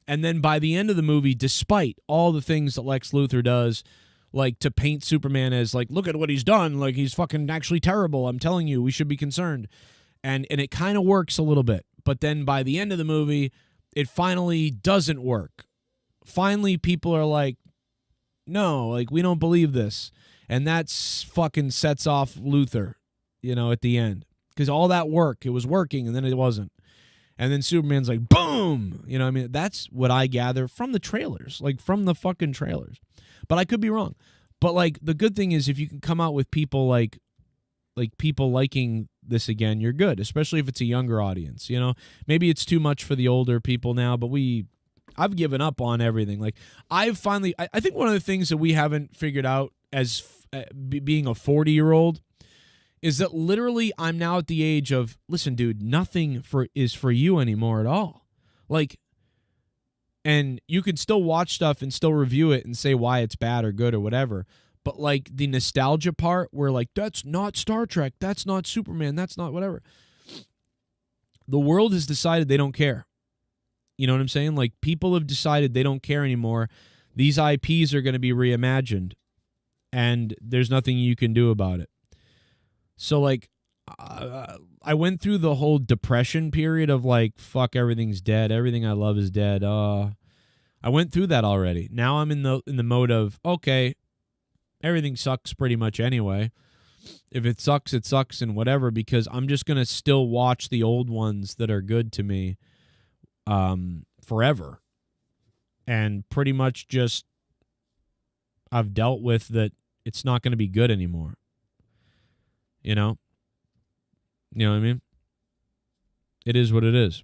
And then by the end of the movie, despite all the things that Lex Luthor does, like to paint Superman as like, look at what he's done, like he's fucking actually terrible, I'm telling you, we should be concerned. And it kind of works a little bit. But then by the end of the movie, it finally doesn't work. Finally, people are like, no, like, we don't believe this. And that's fucking sets off Luthor, you know, at the end. Because all that work, it was working, and then it wasn't. And then Superman's like, boom! You know what I mean? That's what I gather from the trailers. Like, from the fucking trailers. But I could be wrong. But, like, the good thing is if you can come out with people like people liking this again, you're good, especially if it's a younger audience, you know? Maybe it's too much for the older people now, but I've given up on everything. Like, I've finally, I think one of the things that we haven't figured out as being a 40-year-old is that literally I'm now at the age of, listen, dude, nothing is for you anymore at all. Like, and you can still watch stuff and still review it and say why it's bad or good or whatever. But, like, the nostalgia part where, like, that's not Star Trek, that's not Superman, that's not whatever. The world has decided they don't care. You know what I'm saying? Like, people have decided they don't care anymore. These IPs are going to be reimagined, and there's nothing you can do about it. So, like, I went through the whole depression period of, like, fuck, everything's dead, everything I love is dead. I went through that already. Now I'm in the mode of, okay, everything sucks pretty much anyway. If it sucks, it sucks and whatever, because I'm just going to still watch the old ones that are good to me forever. And pretty much just I've dealt with that it's not going to be good anymore. You know? You know what I mean? It is what it is.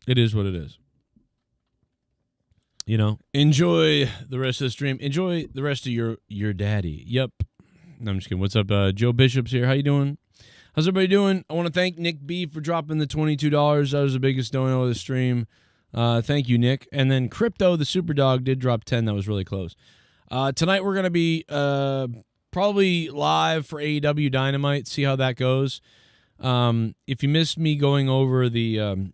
It is what it is. You know, enjoy the rest of the stream. Enjoy the rest of your daddy. Yep. No, I'm just kidding. What's up? Joe Bishop's here. How you doing? How's everybody doing? I want to thank Nick B for dropping the $22. That was the biggest dono of the stream. Thank you, Nick. And then Crypto, the super dog, did drop 10. That was really close. Tonight we're going to be probably live for AEW Dynamite. See how that goes. If you missed me going over the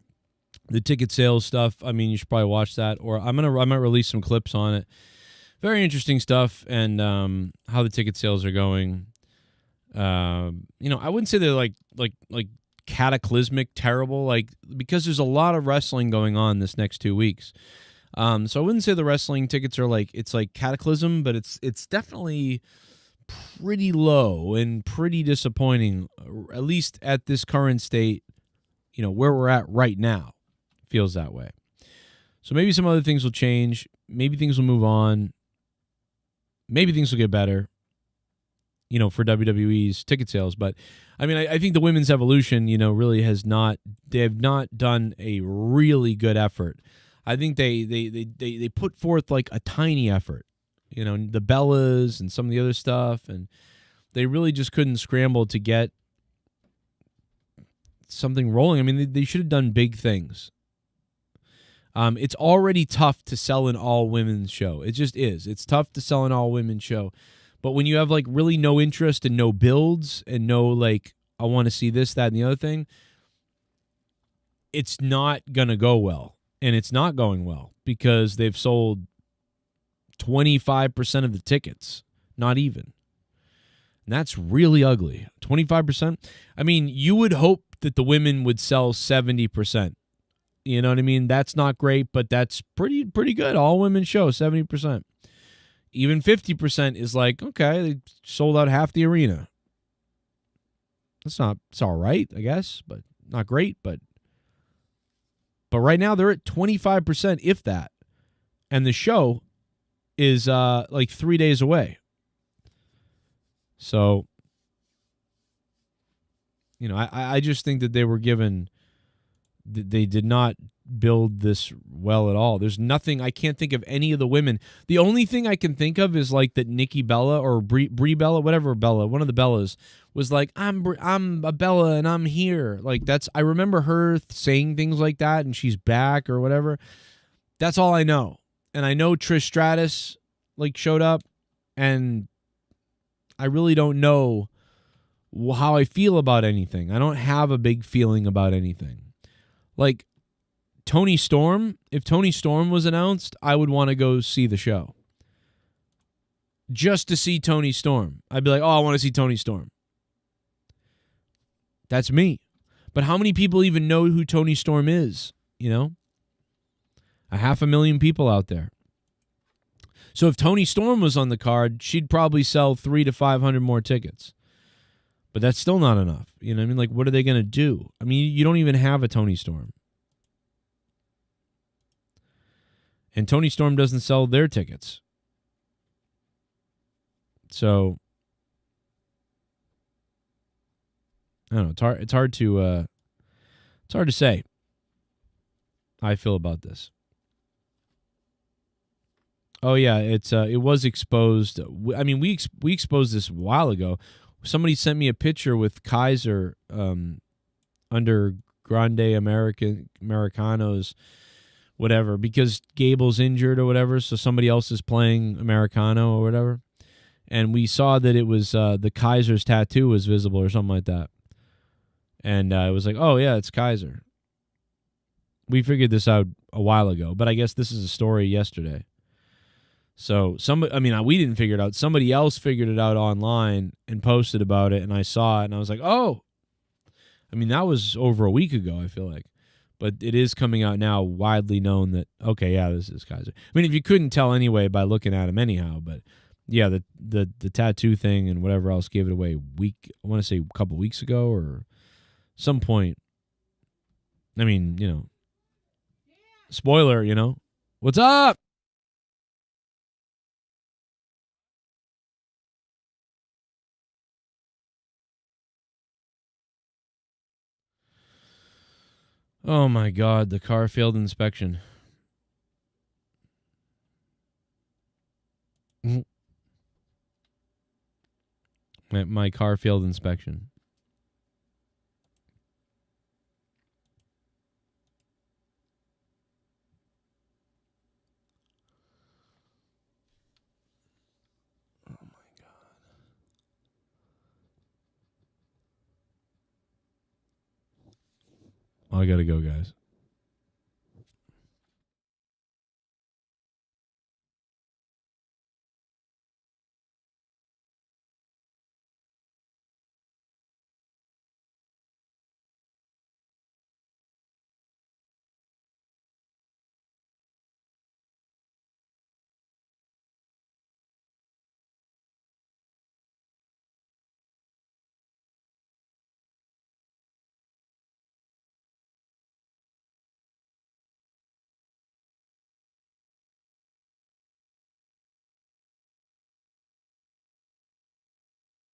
ticket sales stuff, I mean, you should probably watch that, or I might release some clips on it. Very interesting stuff, and how the ticket sales are going. You know, I wouldn't say they're like cataclysmic terrible, like, because there's a lot of wrestling going on this next 2 weeks. So I wouldn't say the wrestling tickets are like it's like cataclysm, but it's definitely pretty low and pretty disappointing, at least at this current state. Where we're at right now feels that way. So maybe some other things will change. Maybe things will move on. Maybe things will get better, for WWE's ticket sales. But, I mean, I think the women's evolution, really they have not done a really good effort. I think they put forth like a tiny effort, the Bellas and some of the other stuff. And they really just couldn't scramble to get something rolling. I mean, they should have done big things. It's already tough to sell an all-women's show. It just is. It's tough to sell an all-women's show. But when you have, like, really no interest and no builds and no, like, I want to see this, that, and the other thing, it's not going to go well. And it's not going well because they've sold 25% of the tickets. Not even. And that's really ugly. 25%? I mean, you would hope that the women would sell 70%. You know what I mean? That's not great, but that's pretty good. All women show 70%. Even 50% is like, okay, they sold out half the arena. It's all right, I guess, but not great. But right now they're at 25%, if that. And the show is like 3 days away. So, I just think that they were given... They did not build this well at all. There's nothing. I can't think of any of the women. The only thing I can think of is like that Nikki Bella or Brie Bella, whatever Bella, one of the Bellas was like, I'm a Bella and I'm here. Like I remember her saying things like that and she's back or whatever. That's all I know. And I know Trish Stratus like showed up and I really don't know how I feel about anything. I don't have a big feeling about anything. Like, Tony Storm, if Tony Storm was announced, I would want to go see the show. Just to see Tony Storm. I'd be like, oh, I want to see Tony Storm. That's me. But how many people even know who Tony Storm is? 500,000 people out there. So if Tony Storm was on the card, she'd probably sell 300 to 500 more tickets. But that's still not enough. You know what I mean? Like, what are they going to do? I mean, you don't even have a Tony Storm. And Tony Storm doesn't sell their tickets. So, I don't know. It's hard to say how I feel about this. Oh yeah, it was exposed. I mean, we exposed this a while ago. Somebody sent me a picture with Kaiser under Grande Americanos, whatever, because Gable's injured or whatever, so somebody else is playing Americano or whatever. And we saw that it was the Kaiser's tattoo was visible or something like that. And it was like, oh, yeah, it's Kaiser. We figured this out a while ago, but I guess this is a story yesterday. So we didn't figure it out. Somebody else figured it out online and posted about it, and I saw it, and I was like, oh. I mean, that was over a week ago, I feel like. But it is coming out now, widely known that, okay, yeah, this is Kaiser. I mean, if you couldn't tell anyway by looking at him anyhow, but yeah, the tattoo thing and whatever else gave it away I want to say a couple weeks ago or some point. I mean, spoiler, what's up? Oh my God, the car failed inspection. My car failed inspection. Oh my God. I gotta go, guys.